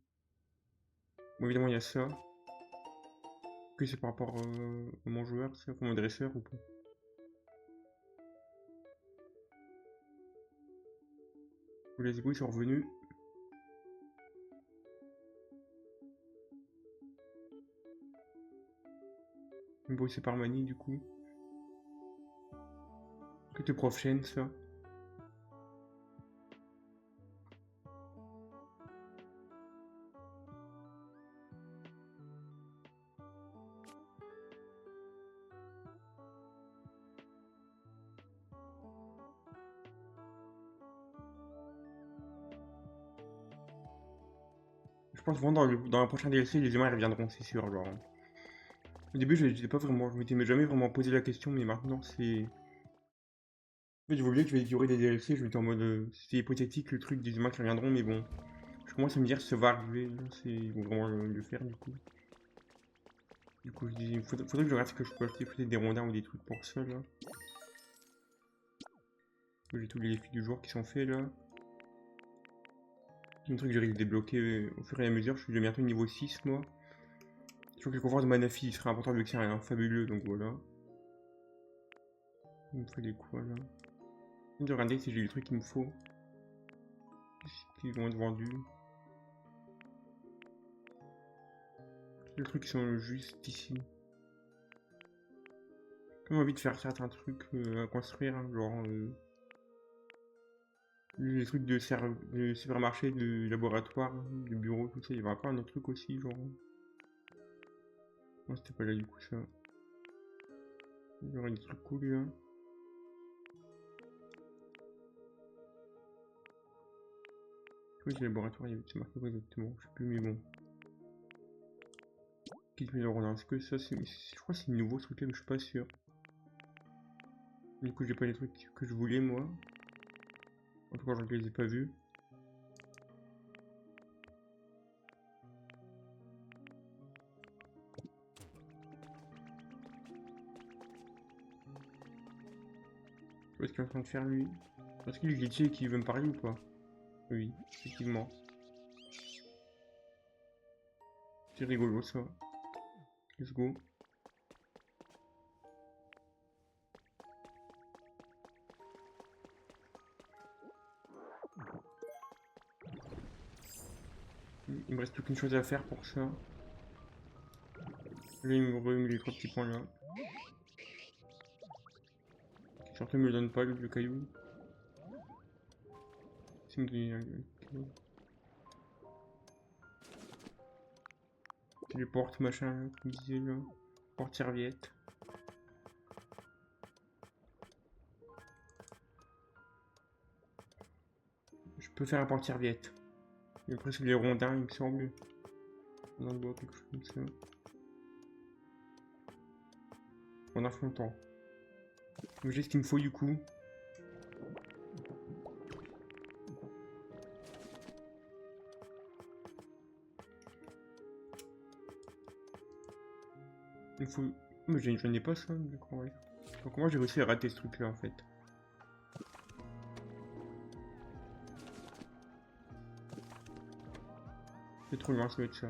Speaker 1: Bon évidemment il y a ça. Que c'est par rapport à mon joueur, ça, pour mon dresseur ou pas? Les ébouilles sont revenus. Bon, c'est par manie du coup. Que te prof chaîne ça. Je pense vraiment dans le prochain DLC, les humains ils reviendront, c'est sûr. Genre. Au début, je pas vraiment, je m'étais jamais vraiment posé la question, mais maintenant c'est. En fait, je voulais que il y aurait des DLC, je m'étais en mode. C'est hypothétique le truc des humains qui reviendront, mais bon. Je commence à me dire que ça va arriver, ils vont vraiment le faire du coup. Du coup, je dis, faudrait que je regarde ce que je peux acheter, peut-être des rondins ou des trucs pour ça là. J'ai tous les défis du jour qui sont faits là. C'est un truc que j'arrive à débloquer au fur et à mesure, je suis déjà bientôt niveau 6 moi. Je crois que le confort de Manafi il serait important vu que c'est un fabuleux, donc voilà. Il me fallait quoi là? Je vais regarder si j'ai le truc qu'il me faut. Qui vont être vendus. Les trucs qui sont juste ici. J'ai envie de faire certains trucs à construire, hein, genre les trucs de supermarché, de laboratoire, de bureau, tout ça. Il y avait encore un autre truc aussi, genre. Non, c'était pas là du coup ça. Il y aurait des trucs cool là. Oui, le laboratoire, il y avait marqué quoi exactement? Je sais plus, mais bon. Kit Milorna, est-ce que ça c'est. Je crois que c'est nouveau ce truc là, mais je suis pas sûr. Du coup, j'ai pas les trucs que je voulais moi. En tout cas, je les ai pas vus. Qu'est-ce qu'il est en train de faire lui? Est-ce qu'il est glitché et qu'il veut me parler ou pas? Oui, effectivement. C'est rigolo ça. Let's go. Il me reste plus qu'une chose à faire pour ça. Là, il me remet les 3 petits points là. Surtout, il me le donne pas le caillou. C'est me donne un téléporte machin, comme disait là. Porte serviette. Je peux faire un porte serviette. Et après, c'est les rondins, il me semble. On en doit quelque chose comme ça. En affrontant. J'ai ce qu'il me faut du coup. Il faut. Mais je n'ai pas ça, d'accord, ouais. Donc, comment j'ai réussi à rater ce truc là en fait? C'est trop loin, ça doit être ça.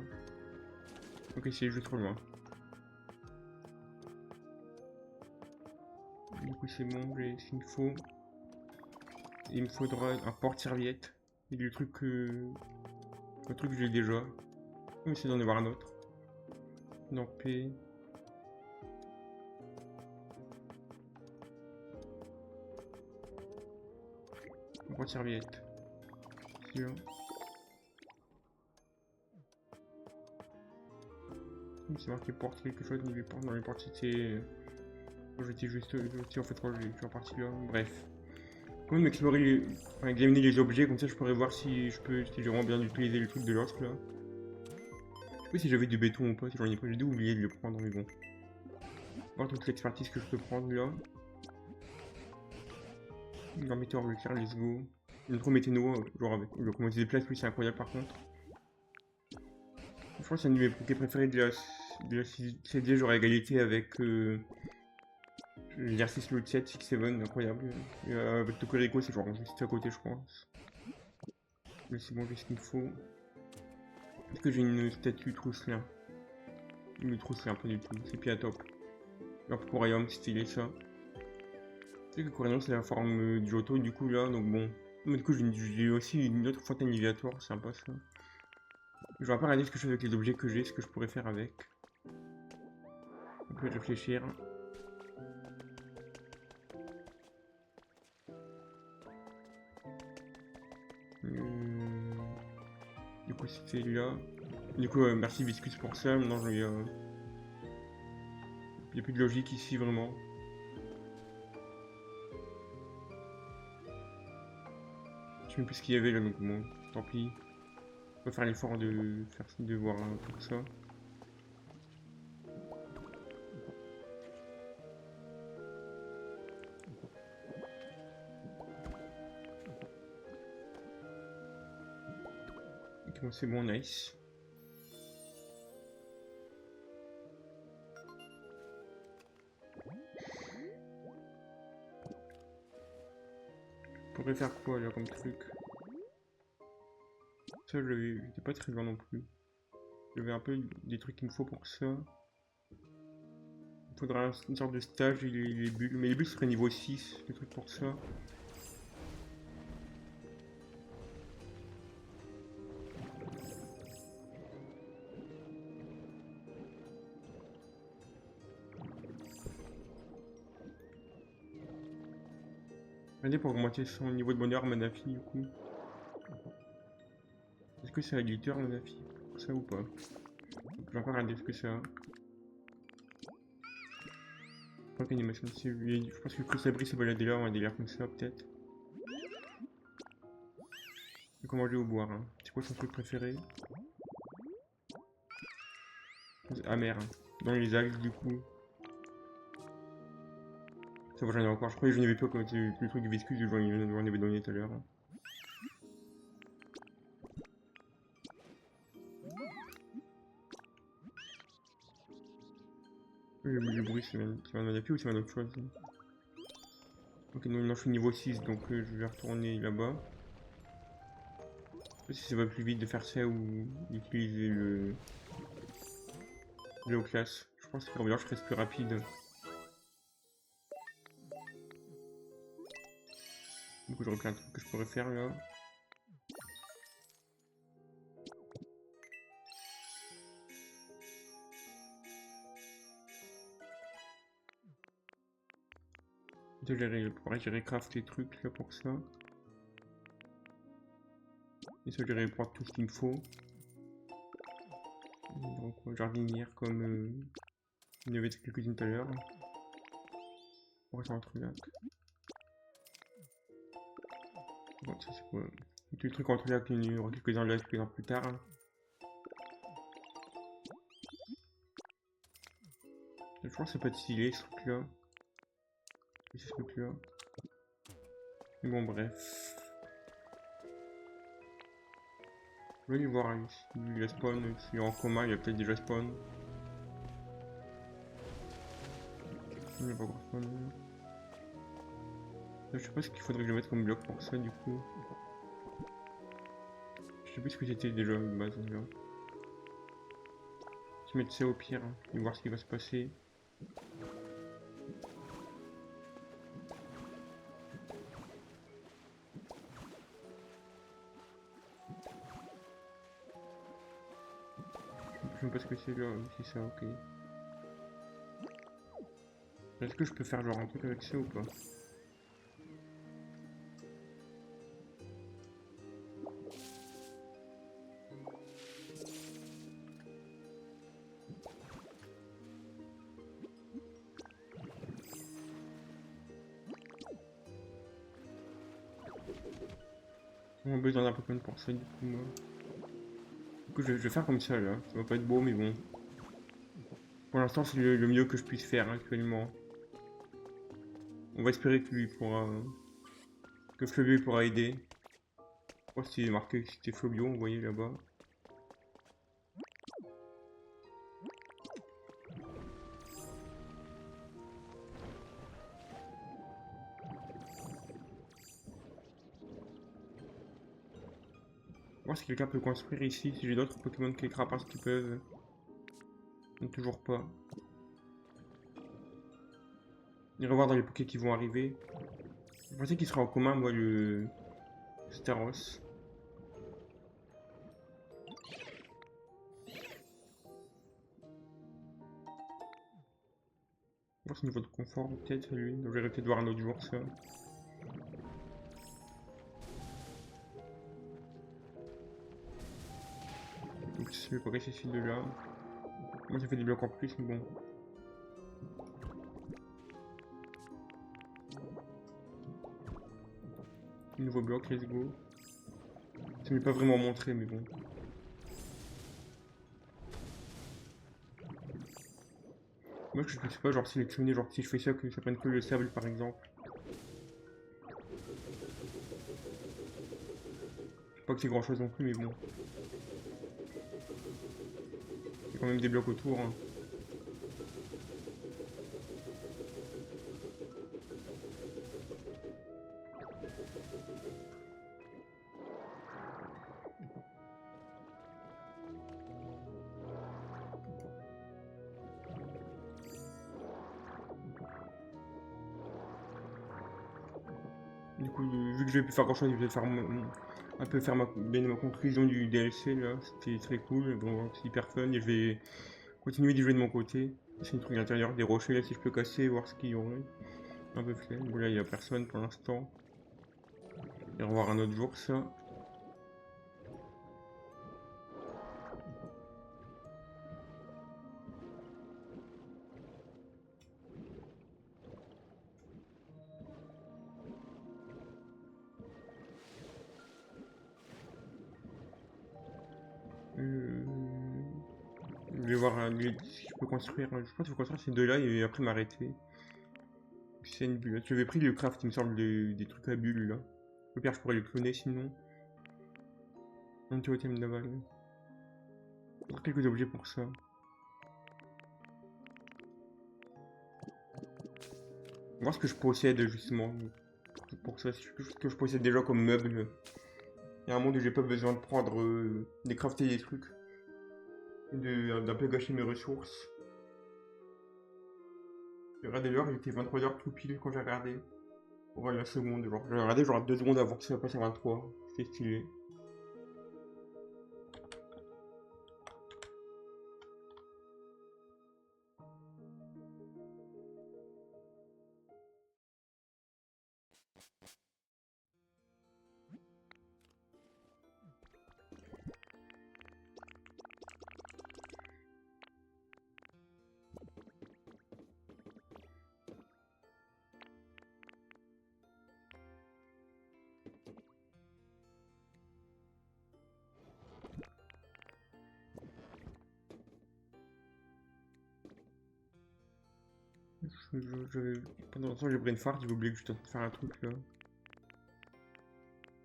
Speaker 1: Ok, c'est juste trop loin. Du coup, c'est bon, j'ai ce qu'il me faut. Et il me faudra un porte-serviette. Et le truc que. Le truc que j'ai déjà. On va essayer d'en avoir un autre. Dans P. Porte-serviette. Sûr. C'est marqué porte quelque chose, mais les portes dans les portes c'était. J'étais juste. En fait, je suis en partie là. Bref. Quand même explorer les. Enfin, examiner les objets, comme ça je pourrais voir si je peux. Si j'ai vraiment bien utilisé le truc de l'autre là. Je sais pas si j'avais du béton ou pas, si j'en ai pas, j'ai dû oublier de le prendre, mais bon. Voir toute l'expertise que je peux prendre là. Un météore le clair, let's go. Notre météo, genre avec le comment il se déplace, lui c'est incroyable par contre. Je crois que c'est un de mes Poké préférés de la CD, genre à égalité avec l'exercice le 7, 6-7, incroyable. Et, avec Tokorico, c'est genre juste à côté, je pense. Mais c'est bon, j'ai ce qu'il me faut. Est-ce que j'ai une statue Trousselin? Une Trousselin, pas du tout, c'est pied à top. Alors pour Royaume, stylé ça. Tu sais que Coriolan c'est la forme du Johto du coup là, donc bon. Mais du coup j'ai aussi une autre fontaine liviatoire, sympa ça. Je vais pas regarder ce que je fais avec les objets que j'ai, ce que je pourrais faire avec. On peut réfléchir. Du coup c'était là. Du coup merci Viscus pour ça, maintenant il y a plus de logique ici vraiment. Je sais même plus ce qu'il y avait là, donc bon, tant pis. On va faire l'effort de voir tout ça. Ok, bon, c'est bon, nice. Je pourrais faire quoi là comme truc? Ça, j'étais pas très loin non plus. J'avais un peu des trucs qu'il me faut pour ça. Il faudra une sorte de stage et les bulles. Mais les bulles seraient niveau 6, des trucs pour ça. Regardez pour augmenter son niveau de bonheur Manafi du coup. Est-ce que c'est un glitter Manafi? Ça ou pas? Je vais encore regarder ce que c'est. crois qu'animation je pense que Sabri se baladait là, un délire comme ça peut-être. Comment manger ou boire, hein. C'est quoi son truc préféré? Amer, hein. Dans les algues du coup. Ça va, j'en ai encore. Je crois que je n'avais pas quand le truc du viscus, j'en avais donné tout à l'heure. Le bruit, ça m'a donné plus ou ça m'a donné autre chose? Ok, donc maintenant je suis niveau 6, donc je vais retourner là-bas. Je sais pas si ça va plus vite de faire ça ou d'utiliser le Géoclasse. Je pense que je reste plus rapide. Du coup, j'aurais plein de trucs que je pourrais faire là. J'irai craft les trucs là pour ça. Et ça, j'irai prendre tout ce qu'il me faut. Donc, jardinière comme il y avait quelques-unes tout à l'heure. On va faire un truc là. Bon, ça c'est quoi? Tous les trucs entre là, il y aura quelques-uns là, quelques-uns plus tard. Je pense que c'est pas stylé ce truc là. Et ce truc là. Mais bon, bref. Je vais aller voir s'il a spawn, s'il est en coma, il a peut-être déjà spawn. Il n'y a pas encore spawn. Je sais pas ce qu'il faudrait que je mette comme bloc pour ça du coup. Je sais plus ce que c'était déjà de base là. Je vais mettre ça au pire hein, et voir ce qui va se passer. Je sais pas ce que c'est là, c'est ça, ok. Est-ce que je peux faire genre un truc avec ça ou pas? On a besoin d'un Pokémon pour ça du coup moi. Du coup je vais faire comme ça là, ça va pas être beau mais bon. Pour l'instant c'est le mieux que je puisse faire actuellement. On va espérer que lui pourra... que Flobio pourra aider. Je crois que c'était marqué que c'était Flobio, vous voyez là-bas. Voir si quelqu'un peut construire ici, si j'ai d'autres Pokémon qui crapassent qui peuvent. Non, toujours pas. Et revoir dans les Poké qui vont arriver. Je pensais qu'il serait en commun, moi, le Staros. Voir ce niveau de confort, peut-être, lui. Donc, j'aurais peut-être voir un autre jour, ça. Donc, c'est le Poké, c'est celui de là. Moi, ça fait des blocs en plus, mais bon. Nouveau bloc, let's go. Ça m'est pas vraiment montré, mais bon. Moi, je sais pas, genre sélectionner, genre si je fais ça, que ça prenne que le sable, par exemple. Je sais pas que c'est grand chose non plus, mais bon. Il y a quand même des blocs autour. Hein. Du coup, vu que je vais plus faire grand chose, je vais faire un peu faire ma conclusion du DLC là. C'était très cool, bon, c'est hyper fun et je vais continuer d'y jouer de mon côté. C'est une truc à l'intérieur des rochers là si je peux casser, voir ce qu'il y aurait. Un peu flemme. Bon là il y a personne pour l'instant. Et revoir un autre jour ça. Je vais voir si je peux construire. Je pense que je peux construire ces deux-là et après m'arrêter. C'est une bulle. J'avais pris le craft, il me semble, des trucs à bulles là. Au pire, je pourrais les cloner sinon. Un totem d'aval. Quelques objets pour ça. Voir ce que je possède justement. Pour ça, ce que je possède déjà comme meuble. Il y a un monde où j'ai pas besoin de prendre des crafter des trucs. D'un peu gâcher mes ressources. J'ai regardé l'heure, il était 23h tout pile quand j'ai regardé. Ouais, la seconde, genre. J'ai regardé genre 2 secondes avant que ça passe à 23. C'était stylé. Pendant longtemps j'ai brain fart, j'ai oublié que j'étais en train de faire un truc là.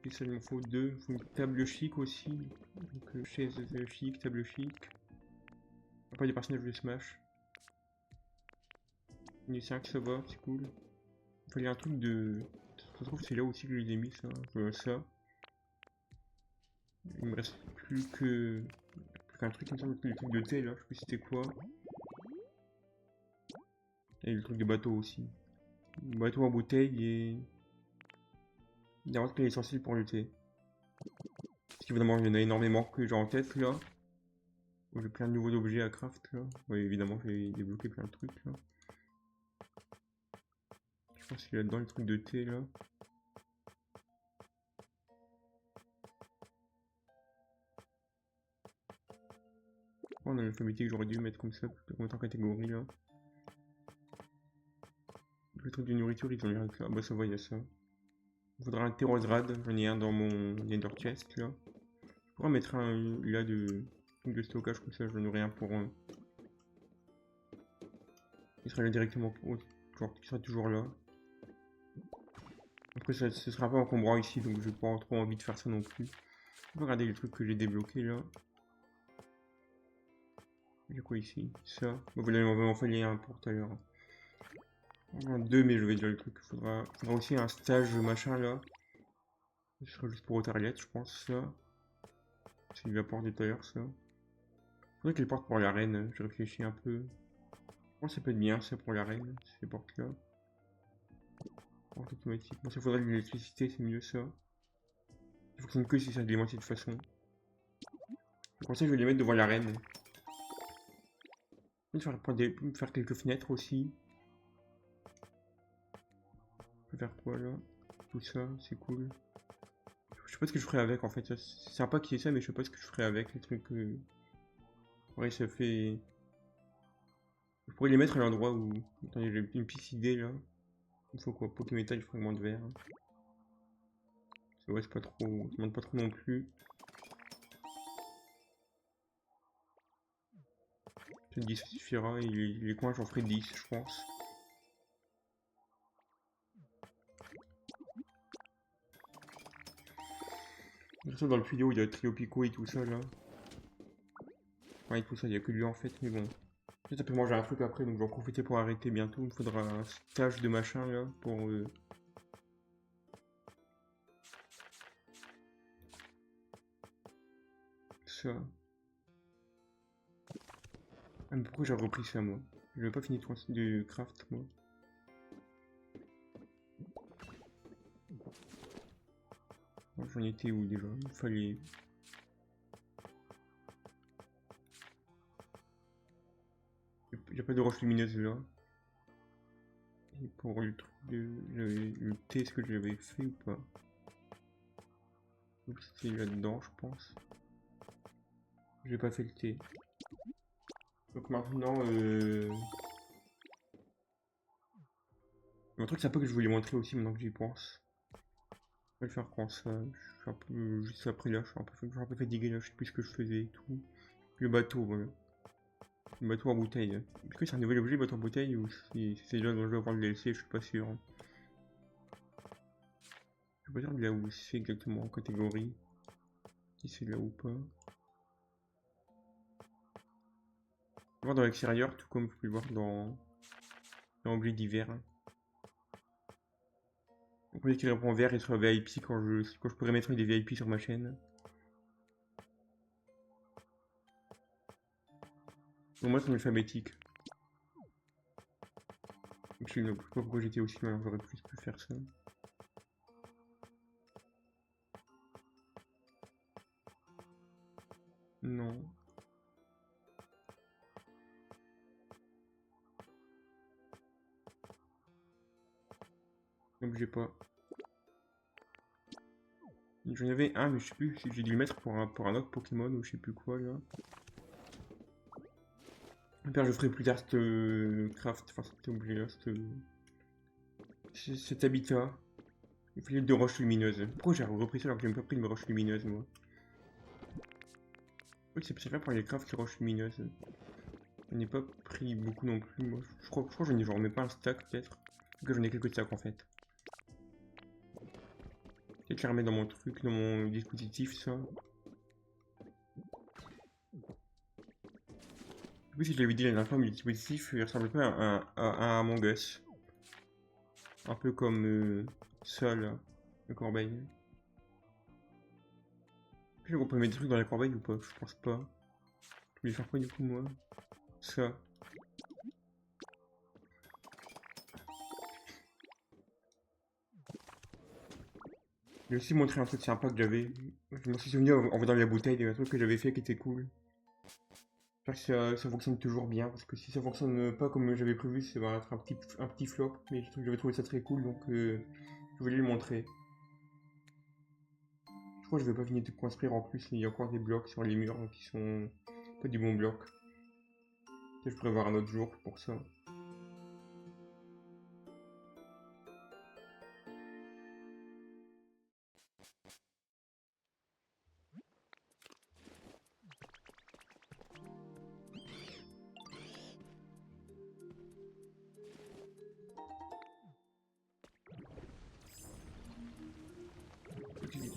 Speaker 1: Et ça il m'en faut 2. Il faut une table chic aussi. Donc chaise chic, table chic. Après des personnages de Smash. Une 5 ça va, c'est cool. Il fallait un truc de. Ça se trouve c'est là aussi que je les ai mis ça. Ça. Il me reste plus qu'un truc, il me semble que le truc de thé là, je sais plus c'était quoi. Et le truc de bateau aussi. Bateau en bouteille et. Il y a un truc qui est essentiel pour le thé. Parce qu'évidemment, il y en a énormément que j'ai en tête là. J'ai plein de nouveaux objets à craft là. Oui, évidemment, j'ai débloqué plein de trucs là. Je pense qu'il y a là-dedans les trucs de thé là. Oh, on a l'alphabétique que j'aurais dû mettre comme ça, mettre en catégorie là. Le truc de nourriture, ils ont rien que là. Bah, ça va, il y a ça. Il faudra un thé rose rad, j'en ai un dans mon Nether chest là. Je pourrais mettre un là de stockage comme ça, j'en aurai un pour. Il sera là directement pour. Genre, il sera toujours là. Après, ce sera pas encombrant ici, donc j'ai pas trop envie de faire ça non plus. On va regarder les trucs que j'ai débloqués là. Il y a quoi ici? Ça. Bon, vous allez m'en falloir un pour tout à l'heure. Un 2, mais je vais dire le truc. Faudra aussi un stage machin là. Ce sera juste pour Otarliette, je pense, ça. C'est lui apporte tout à l'heure, ça. Faudrait qu'il porte pour l'arène, je réfléchis un peu. Je pense que ça peut être bien, ça, pour l'arène, ces portes-là. Porte automatique. Bon, ça faudrait de l'électricité, c'est mieux, ça. Ça fonctionne que si ça alimenté de toute façon. Pour ça, je vais les mettre devant l'arène. Je vais faire quelques fenêtres aussi. Je peux faire quoi, là? Tout ça, c'est cool. Je sais pas ce que je ferai avec, en fait. C'est sympa qu'il y ait ça, mais je sais pas ce que je ferai avec, les trucs. Ouais, ça fait... Je pourrais les mettre à l'endroit où... Attendez, j'ai une petite idée, là. Il faut quoi? Pokémétal, fragment de verre. Ouais, c'est pas trop... Ça demande pas trop non plus. Peut-être 10 suffira, et les coins, j'en ferai 10, je pense. Ça, dans le tuyau, il y a Trio Pico et tout ça, là. Ouais, tout ça, il y a que lui, en fait, mais bon. Ça peut manger un truc après, donc j'en profiter pour arrêter bientôt. Il me faudra un stage de machin, là, pour... Ça. Ah, mais pourquoi j'ai repris ça, moi? J'avais pas fini de craft, moi. J'en étais où, déjà? Il fallait... Il y a pas de roche lumineuse, là. Et pour le truc de... Le thé, est-ce que j'avais fait ou pas? C'était là-dedans, je pense. J'ai pas fait le thé. Donc maintenant, un truc sympa que je voulais montrer aussi maintenant que j'y pense. Je vais le faire quand ça. Je suis un peu juste après là, je suis un peu fatigué là, je sais plus ce que je faisais et tout. Le bateau, voilà. Le bateau en bouteille. Est-ce que c'est un nouvel objet, le bateau en bouteille, ou si c'est déjà dans le jeu avant le DLC, je suis pas sûr. Je peux pas dire de là où c'est exactement en catégorie. Si c'est là ou pas. Je peux voir dans l'extérieur, tout comme je peux le voir dans l'objet d'hiver. Donc on dit qu'il répond vert et sera VIP quand je pourrais mettre des VIP sur ma chaîne. Au moins c'est alphabétique. Je sais pas pourquoi j'étais aussi mal, j'aurais plus pu faire ça. Non. Donc j'ai pas. J'en avais un, mais je sais plus si j'ai dû le mettre pour un autre Pokémon ou je sais plus quoi là. Père, je ferai plus tard cette craft, enfin cet objet là, cet habitat. Il fallait de roches lumineuses. Pourquoi j'ai repris ça alors que j'ai même pas pris une roche lumineuse moi? Oui, c'est fait pour les crafts les roches lumineuses. J'en ai pas pris beaucoup non plus moi. Je crois que j'en ai genre même pas un stack peut-être. Que j'en ai quelques stacks en fait. Peut-être les remettre dans mon truc, dans mon dispositif ça. Du coup si je l'avais dit la dernière fois, mais le dispositif il ressemble pas à un Among Us. Un peu comme ça là, le corbeille. Puis on peut mettre des trucs dans la corbeille ou pas? Je pense pas. Je vais faire quoi du coup moi? Ça. J'ai aussi montré un truc sympa que j'avais. Je m'en suis souvenu en voyant la bouteille, un truc que j'avais fait qui était cool. J'espère que ça fonctionne toujours bien, parce que si ça fonctionne pas comme j'avais prévu, ça va être un petit flop. Mais j'avais trouvé ça très cool, donc je voulais le montrer. Je crois que je vais pas finir de construire en plus, il y a encore des blocs sur les murs qui sont pas du bon bloc. Je pourrais voir un autre jour pour ça.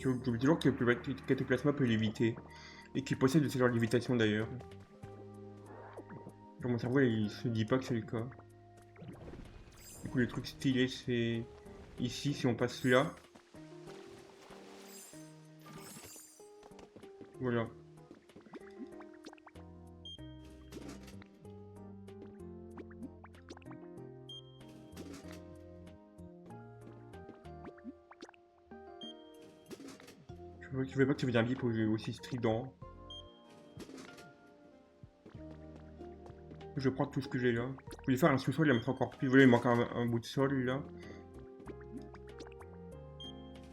Speaker 1: J'oublie toujours que le cataplasma peut l'éviter. Et qu'il possède de ce genre d'évitation d'ailleurs. Genre mon cerveau il se dit pas que c'est le cas. Du coup le truc stylé c'est ici si on passe là. Voilà. Je veux pas que ça devienne un bip aussi strident. Je prends tout ce que j'ai là. Je voulais faire un sous-sol, il me faut encore plus. Voilà, il manque un bout de sol là.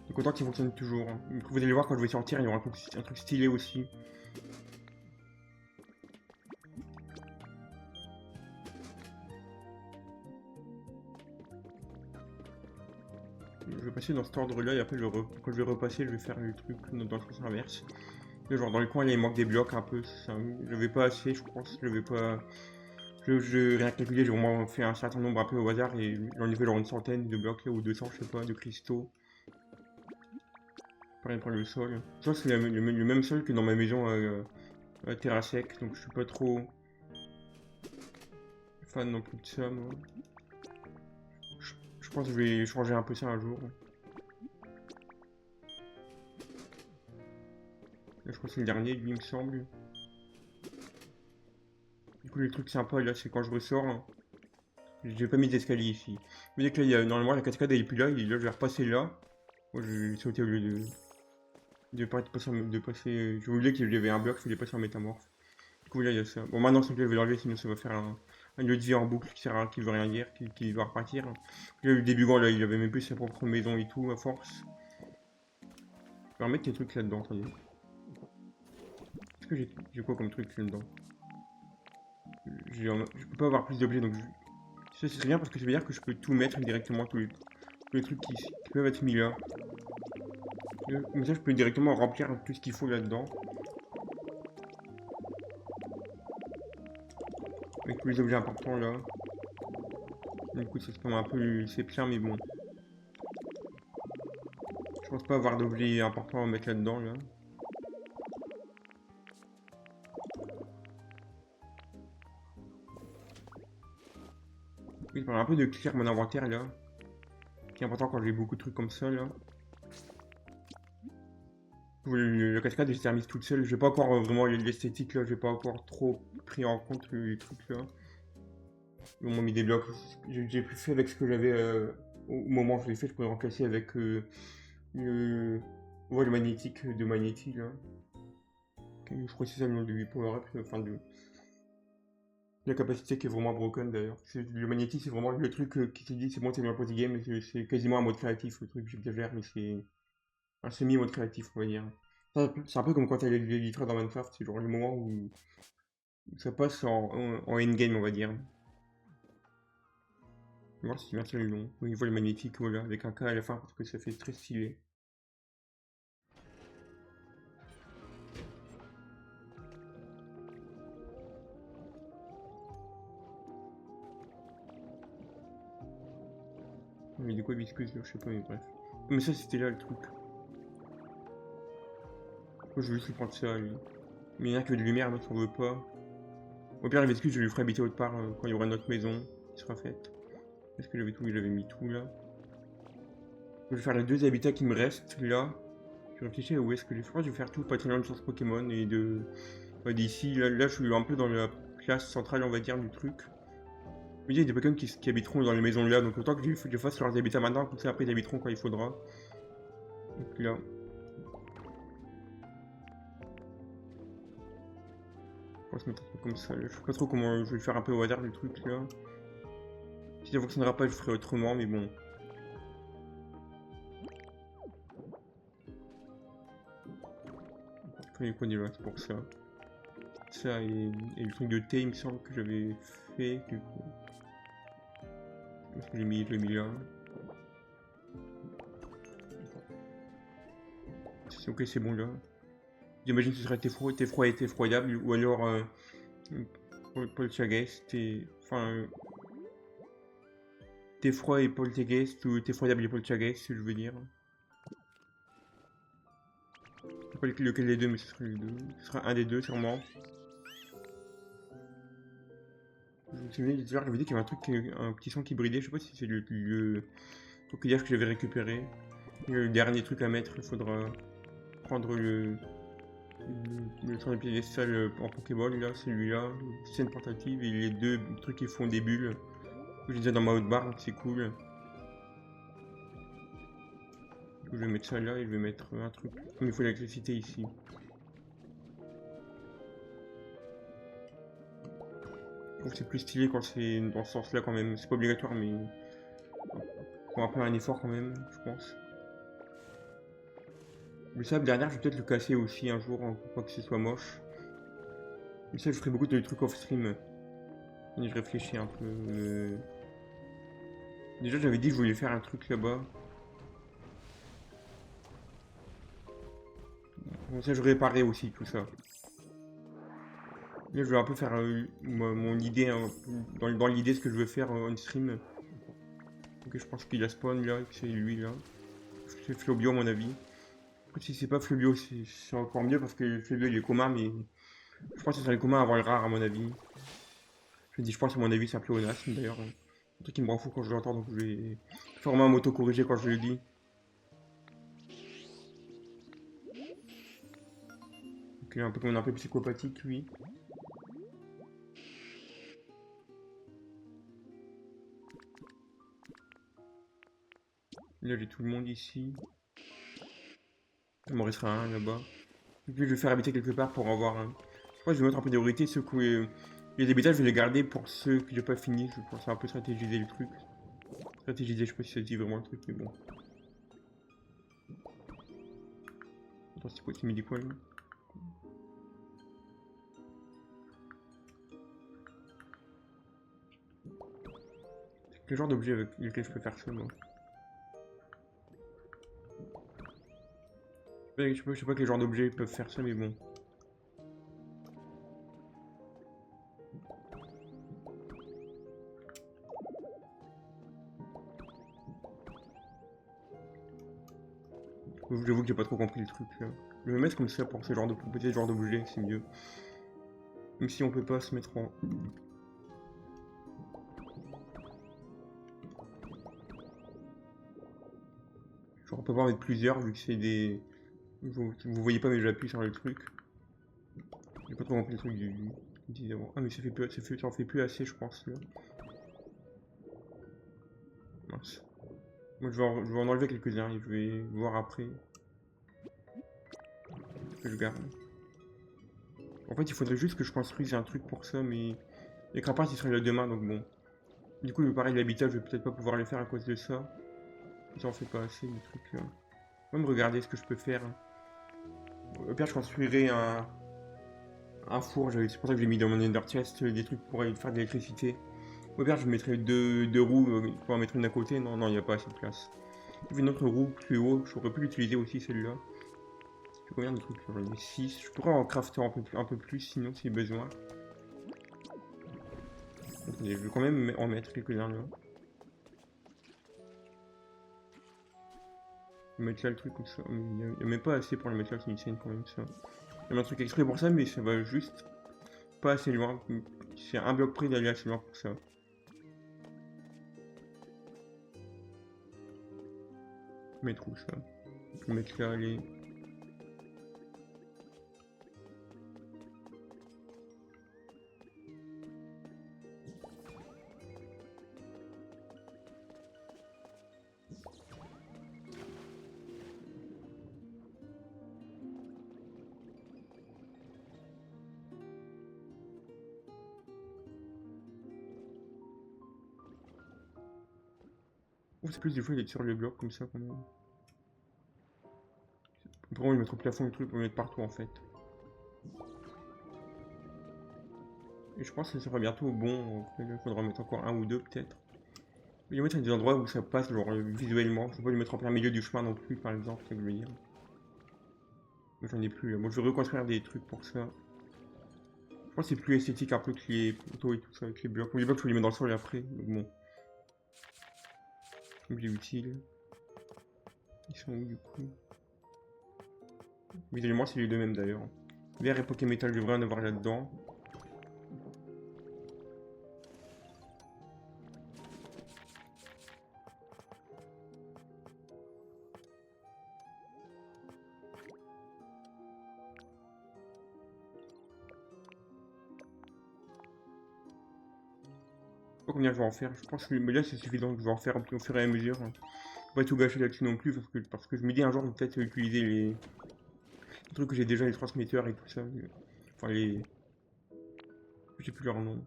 Speaker 1: Je suis content qu'il fonctionne toujours. Hein. Vous allez voir quand je vais sortir, il y aura un truc stylé aussi. Je vais passer dans cet ordre là et après quand je vais repasser, je vais faire le truc dans le sens inverse. Et genre dans le coin là il manque des blocs un peu. Je vais pas assez, je pense. Je vais pas. Je rien calculé, j'ai vraiment fait un certain nombre un peu au hasard et j'en ai fait genre une centaine de blocs là, ou 200, je sais pas, de cristaux. Pareil pour le sol. Ça c'est le même sol que dans ma maison terre à sec, donc je suis pas trop fan non plus de ça moi. Je pense que je vais changer un peu ça un jour. Là, je crois que c'est le dernier, lui, il me semble. Du coup, les trucs sympas là, c'est quand je ressors. Hein, j'ai pas mis d'escalier ici. Vous voyez que là, normalement, la cascade elle est plus là, là, je vais repasser là. Moi, je vais sauter au lieu de passer, je voulais qu'il y avait un bloc, il fallait passer en métamorphe. Du coup, là, il y a ça. Bon, maintenant, je vais l'enlever, sinon ça va faire un lieu de vie en boucle qui veut rien dire, qui va repartir. Là, le début, là, il avait même plus sa propre maison et tout, à force. Je vais remettre des trucs là-dedans, attendez. Est-ce que j'ai quoi comme truc là-dedans? Je peux pas avoir plus d'objets, donc ça c'est bien parce que ça veut dire que je peux tout mettre directement, tous les trucs qui peuvent être mis là. Comme ça, je peux directement remplir tout ce qu'il faut là-dedans. Avec tous les objets importants là. Du coup, ça se tombe un peu. C'est pire, mais bon. Je pense pas avoir d'objets importants à mettre là-dedans là. Oui, je parle un peu de clear mon inventaire là. Qui est important quand j'ai beaucoup de trucs comme ça là. La cascade, j'ai terminé toute seule. J'ai pas encore vraiment l'esthétique là. J'ai pas encore trop pris en compte les trucs là. On m'a mis des blocs. J'ai plus fait avec ce que j'avais au moment où je l'ai fait. Je pourrais remplacer avec le voile magnétique de Magnéti là. Okay, je crois que c'est ça le nom du power-up. Enfin, de la capacité qui est vraiment broken d'ailleurs. Le Magnéti, c'est vraiment le truc qui te dit c'est bon, t'es dans le party game. C'est quasiment un mode créatif le truc. J'exagère, mais c'est un semi-mode créatif, on va dire. C'est un peu comme quand t'as les litres dans Minecraft. C'est genre le moment où ça passe en endgame, on va dire. On va voir si c'est bien ça le nom. Oui, voile magnétique, voilà, avec un K à la fin parce que ça fait très stylé. Mais du coup, hibiscus, je sais pas, mais bref. Mais ça, c'était là le truc. Moi, je veux juste lui prendre ça, lui. Mais il y en a qui veut de lumière, l'autre on veut pas. Au pire, l'hibiscus, je lui ferai habiter autre part quand il y aura notre maison qui sera faite. Est-ce que j'avais tout? Oui, j'avais mis tout là. Je vais faire les deux habitats qui me restent là. Je réfléchis à où est-ce que je crois que je vais faire tout le patrimoine de source Pokémon et de. D'ici, là, je suis un peu dans la place centrale, on va dire, du truc. Mais il y a des Pokémon qui habiteront dans les maisons là, donc autant que je fasse leurs habitats maintenant, comme ça après ils habiteront quand il faudra. Donc là. On va se mettre un peu comme ça. Je sais pas trop comment je vais faire un peu au hasard le truc là. Si ça fonctionnera pas, je ferai autrement, mais bon. Je prenais quoi déjà, c'est pour ça. Ça et le truc de thé, il me semble que j'avais fait du coup. Parce que je l'ai mis là. Ok, c'est bon là. J'imagine que ce serait thé froid et thé froidable, ou alors poltergeist, enfin, thé froid et poltergeist, ou thé froidable et poltergeist, si je veux dire. Je sais pas lequel des deux, mais ce serait les deux. Ce sera un des deux sûrement. Je me souviens, j'avais dit qu'il y avait un truc, un petit son qui bridait, je sais pas si c'est le coquillage que j'avais récupéré. Et le dernier truc à mettre, il faudra prendre le son de piédestal en Pokéball, là, celui-là, scène portative, et les deux trucs qui font des bulles. Je les ai dans ma haute barre, donc c'est cool. Du coup, je vais mettre ça là et je vais mettre un truc. Comme il faut l'électricité ici. Je trouve que c'est plus stylé quand c'est dans ce sens-là quand même. C'est pas obligatoire, mais faut un peu un effort quand même, je pense. Le sable derrière, je vais peut-être le casser aussi un jour, pour pas que ce soit moche. Mais ça, je ferai beaucoup de trucs off-stream. Et je réfléchis un peu. Déjà, j'avais dit que je voulais faire un truc là-bas. Bon, ça, je réparais aussi tout ça. Là, je vais un peu faire mon idée, hein, dans l'idée, ce que je veux faire on stream. Ok, je pense qu'il a spawn là, que c'est lui là. C'est Flobio à mon avis. Après, si c'est pas Flobio, c'est encore mieux parce que Flobio il est commun, mais je pense que ce serait le commun avant le rare à mon avis. Je dis, je pense à mon avis, c'est un pléonasme d'ailleurs. Un truc qui me rend fou quand je l'entends, donc je vais former un m'auto-corriger quand je le dis. Donc, il est un peu comme un peu psychopathique, lui. Là, j'ai tout le monde ici. Il m'en restera un là-bas. Et puis, je vais faire habiter quelque part pour avoir un. Je crois que je vais mettre un peu de priorité. Ceux qui. Les habitats, je vais les garder pour ceux que j'ai pas fini. Je pense un peu stratégiser le truc. Stratégiser, je sais pas si ça se dit vraiment le truc, mais bon. Attends, c'est quoi qui me dit quoi là? Quel genre d'objet avec lequel je peux faire ça moi? Ouais, je sais pas quel genre d'objets peuvent faire ça, mais bon. J'avoue que j'ai pas trop compris le truc là. Je vais me mettre comme ça pour ce genre de propriété, ce genre d'objet, c'est mieux. Même si on peut pas se mettre en. Genre on peut pas en mettre plusieurs vu que c'est des. Vous voyez pas mais j'appuie sur le truc. J'ai pas trop compris le truc du avant. Ah mais ça fait plus. Ça en fait plus assez je pense là. Mince. Moi je vais en enlever quelques-uns et je vais voir après. Que je garde. En fait il faudrait juste que je construise un truc pour ça mais. Les crapaces ils seraient là demain donc bon. Du coup pareil l'habitat je vais peut-être pas pouvoir le faire à cause de ça. J'en fais pas assez des trucs là. Je vais me regarder ce que je peux faire. Au pire je construirai un four, c'est pour ça que j'ai mis dans mon ender chest des trucs pour faire de l'électricité. Au pire je mettrai deux roues pour en mettre une à côté. Non, non, il n'y a pas assez de place. J'ai une autre roue plus haut, j'aurais pu l'utiliser aussi celle-là. J'ai combien de trucs? J'en ai 6. Je pourrais en crafter un peu plus sinon si besoin. Attendez, je vais quand même en mettre quelques-uns là. Je vais mettre là le truc comme ça. Il n'y a même pas assez pour le mettre là, c'est une scène quand même ça. Il y a un truc exprès pour ça, mais ça va juste pas assez loin. C'est un bloc près d'aller assez loin pour ça. Mettre où ça? Je peux mettre là les. Oh, c'est plus des fois d'être sur les blocs comme ça quand même. On pourrait le mettre au plafond le truc, on peut le mettre partout en fait. Et je pense que ça sera bientôt bon. Il faudra mettre encore un ou deux peut-être. Je vais mettre à des endroits où ça passe genre visuellement. Je peux pas le mettre en plein milieu du chemin non plus par exemple, c'est ce que je veux dire. Moi j'en ai plus là. Moi je vais reconstruire des trucs pour ça. Je pense que c'est plus esthétique un peu que les poteaux et tout ça avec les blocs. Les blocs je peux les mettre dans le sol après. Donc bon. Objet utile. Ils sont où du coup? Visuellement c'est les deux mêmes d'ailleurs. Vert et Pokémétal, je devrais en avoir là-dedans. Je sais pas combien je vais en faire. Je pense que mais là c'est suffisant que je vais en faire au fur et à mesure. Pas tout gâcher là-dessus non plus parce que je me dis un jour peut-être utiliser les trucs que j'ai déjà, les transmetteurs et tout ça. Enfin les. Je sais plus leur nom.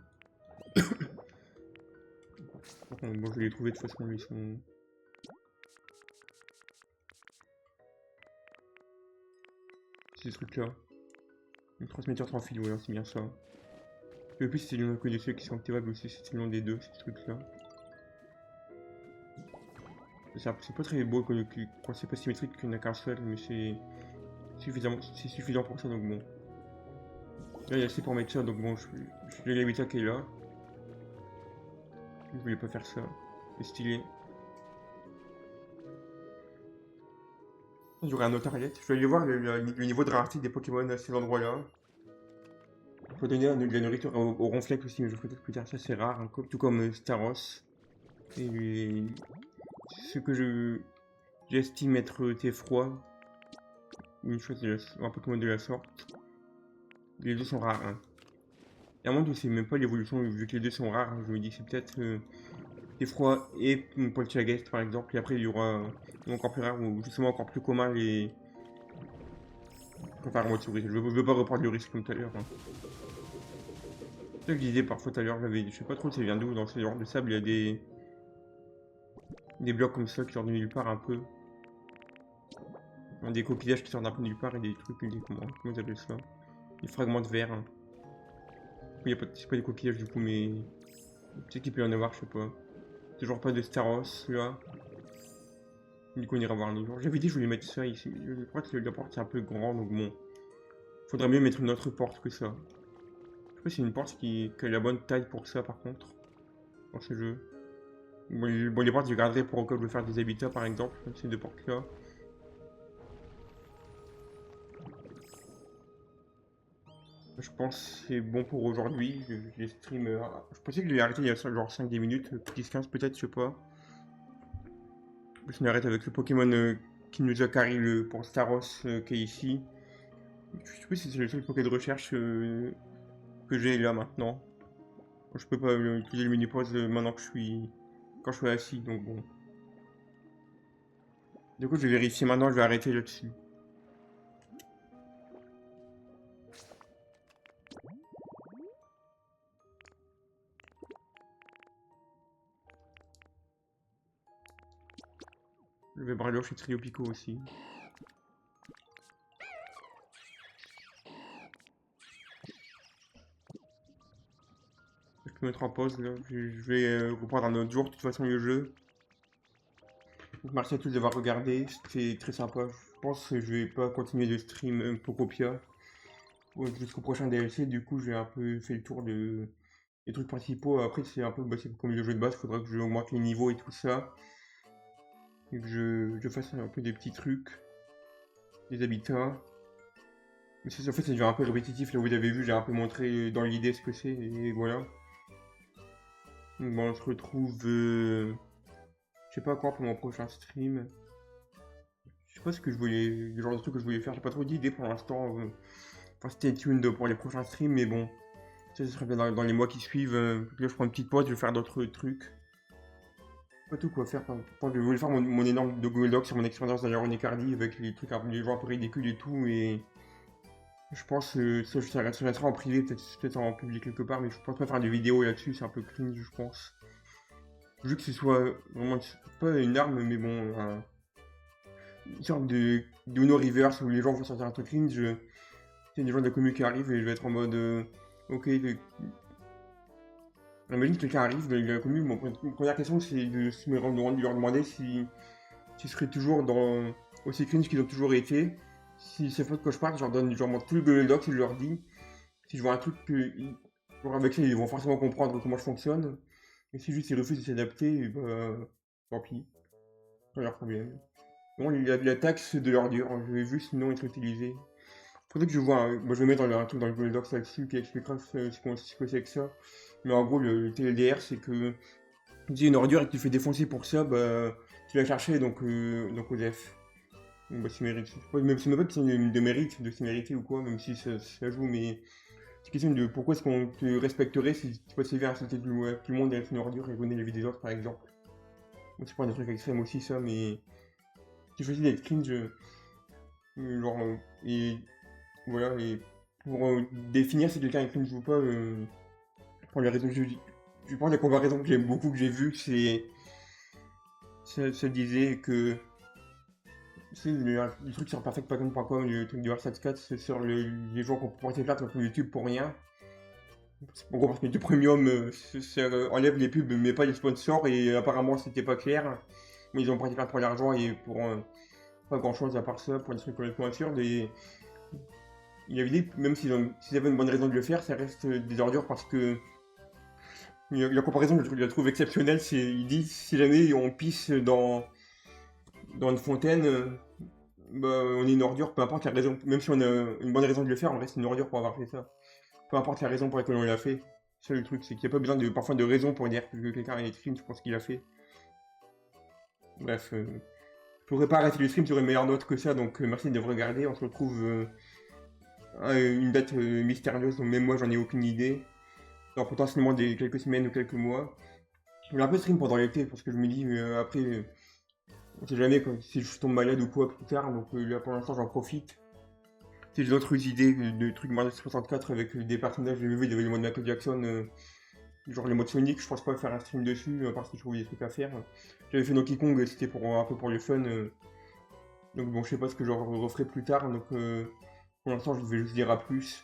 Speaker 1: Bon, je vais les trouver de toute façon, ils sont. Ces trucs-là. Le transmetteur sans fil, voilà, c'est bien ça. Le plus, c'est le nom que de ceux qui sont activables aussi, c'est le nom des deux, ces trucs-là. C'est pas très beau quand c'est pas symétrique qu'il n'y en a qu'un seul, mais c'est suffisant pour ça, donc bon. Là, il y a assez pour mettre ça, donc bon, je l'ai l'habitat qui est là. Je voulais pas faire ça. C'est stylé. J'aurai un notariat. Je vais aller voir le niveau de rareté des Pokémon à ces endroits-là. Je peux donner de la nourriture au ronflex aussi, mais je ferai peut-être plus tard. Ça, c'est rare, hein, tout comme Staros. Et ce que j'estime être froid, une chose un Pokémon de la sorte. Les deux sont rares. Hein. Et à un moment où c'est même pas l'évolution, vu que les deux sont rares, je me dis que c'est peut-être froid et Poltergeist par exemple. Et après il y aura encore plus rare ou justement encore plus commun les. Enfin, moi, je veux pas reprendre le risque comme tout à l'heure. Hein. C'est ça que je disais parfois tout à l'heure, je sais pas trop ça vient d'où dans ce genre de sable, il y a des blocs comme ça qui sortent de nulle part un peu. Des coquillages qui sortent un peu de nulle part et des trucs, comment ils appellent ça? Des fragments de verre. Hein. C'est pas des coquillages du coup, mais peut-être qu'il peut y en avoir, je sais pas. Toujours pas de Staros là. Du coup, on ira voir un autre jour. J'avais dit que je voulais mettre ça ici, mais je crois que la porte est un peu grande, donc bon. Faudrait mieux mettre une autre porte que ça. Je sais pas si c'est une porte qui a la bonne taille pour ça, par contre, dans ce jeu. Bon, les portes, je garderai pour quand je veux faire des habitats, par exemple, ces deux portes-là. Je pense que c'est bon pour aujourd'hui. J'ai stream. Je pensais que je l'ai arrêté il y a genre 5-10 minutes, 10-15 peut-être, je sais pas. Je m'arrête avec le Pokémon Kinuja Kari pour Staros qui est ici. Je sais pas si c'est le seul Poké de recherche que j'ai là maintenant. Je peux pas utiliser le mini pause maintenant que quand je suis assis, donc bon. Du coup, je vais vérifier maintenant, je vais arrêter là-dessus. Je vais Braloche chez Trio Pico aussi. Je peux mettre en pause là. Je vais reprendre un autre jour, de toute façon, le jeu. Donc, merci à tous d'avoir regardé, c'était très sympa. Je pense que je vais pas continuer de stream Pokopia jusqu'au prochain DLC. Du coup, j'ai un peu fait le tour des trucs principaux. Après, c'est un peu c'est comme le jeu de base, il faudra que je augmente les niveaux et tout ça. Et que je fasse un peu des petits trucs, des habitats. Mais en fait, c'est déjà un peu répétitif. Là, vous avez vu, j'ai un peu montré dans l'idée ce que c'est, et voilà. Donc, bon, on se retrouve, je sais pas quand pour mon prochain stream. Je sais pas ce que je voulais, le genre de truc que je voulais faire. J'ai pas trop d'idées pour l'instant. Enfin, stay tuned pour les prochains streams, mais bon, ça serait bien dans les mois qui suivent. Là, je prends une petite pause, je vais faire d'autres trucs. Pas tout quoi faire. Je voulais faire mon énorme de Google Docs sur mon expérience dans Icardi avec les trucs les gens un peu ridicules et tout, et je pense que ça, je restera en privé, peut-être en public quelque part, mais je pense pas faire des vidéos là-dessus, c'est un peu cringe, je pense. Vu que ce soit vraiment pas une arme, mais bon, une sorte de Uno Reverse où les gens vont sortir un truc cringe. C'est des gens de la commu qui arrivent et je vais être en mode ok. Imagine que quelqu'un arrive de la commu, mon première question c'est de leur demander s'ils seraient toujours aussi cringe qu'ils ont toujours été. Si c'est faute que je parte, je leur montre tout le Google Docs et je leur dis si je vois un truc avec ça ils vont forcément comprendre comment je fonctionne. Et si juste ils refusent de s'adapter, bah tant pis, pas leur problème. Bon, il y a de la taxe de l'ordure, je vais juste sinon être utilisé. Faudrait que je vois, moi je vais mettre un truc dans le Google Docs là-dessus qui expliquera ce que c'est que ça. Mais en gros, le TLDR, c'est que tu dis une ordure et que tu fais défoncer pour ça, bah tu l'as cherché donc au def. Donc bah c'est mérite. Même si même pas que c'est de mérite, de sévérité ou quoi, même si ça joue, mais c'est question de pourquoi est-ce qu'on te respecterait si tu passes sévère à insulter tout le monde avec une ordure et donner la vie des autres par exemple. Bon, c'est pas des trucs extrêmes aussi ça, mais tu choisis d'être cringe, genre, et voilà, et pour définir si quelqu'un est cringe ou pas, pour les raisons que je pense la comparaison que j'aime beaucoup, que j'ai vue, c'est. Ça disait que. C'est le truc sur perfectpagan.com, le truc du R74, c'est sur les gens qui ont porté plainte contre YouTube pour rien. En gros, parce que YouTube Premium ça enlève les pubs mais pas les sponsors, et apparemment c'était pas clair. Mais ils ont porté plainte pour l'argent et pour pas grand chose à part ça, pour des trucs complètement absurdes. Et il y avait dit, même s'ils avaient une bonne raison de le faire, ça reste des ordures parce que la comparaison, je la trouve exceptionnelle. Il dit si jamais on pisse dans une fontaine, bah, on est une ordure, peu importe la raison. Même si on a une bonne raison de le faire, on reste une ordure pour avoir fait ça. Peu importe la raison pour laquelle on l'a fait. C'est le truc, c'est qu'il n'y a pas besoin parfois de raison pour dire que quelqu'un est stream, je pense qu'il a fait. Bref, je pourrais pas arrêter le stream sur une meilleure note que ça, donc merci de regarder. On se retrouve à une date mystérieuse, donc même moi j'en ai aucune idée. Dans potentiellement quelques semaines ou quelques mois. Je vais un peu stream pendant l'été parce que je me dis après, on sait jamais si je tombe malade ou quoi plus tard, donc là pour l'instant j'en profite. Si j'ai d'autres idées de trucs Mario 64 avec des personnages, j'ai vu, il y avait le mode Michael Jackson, genre le mode Sonic, je pense pas faire un stream dessus parce que je trouve des trucs à faire. J'avais fait Donkey Kong, c'était un peu pour le fun, donc bon je sais pas ce que je referai plus tard, donc pour l'instant je vais juste dire à plus.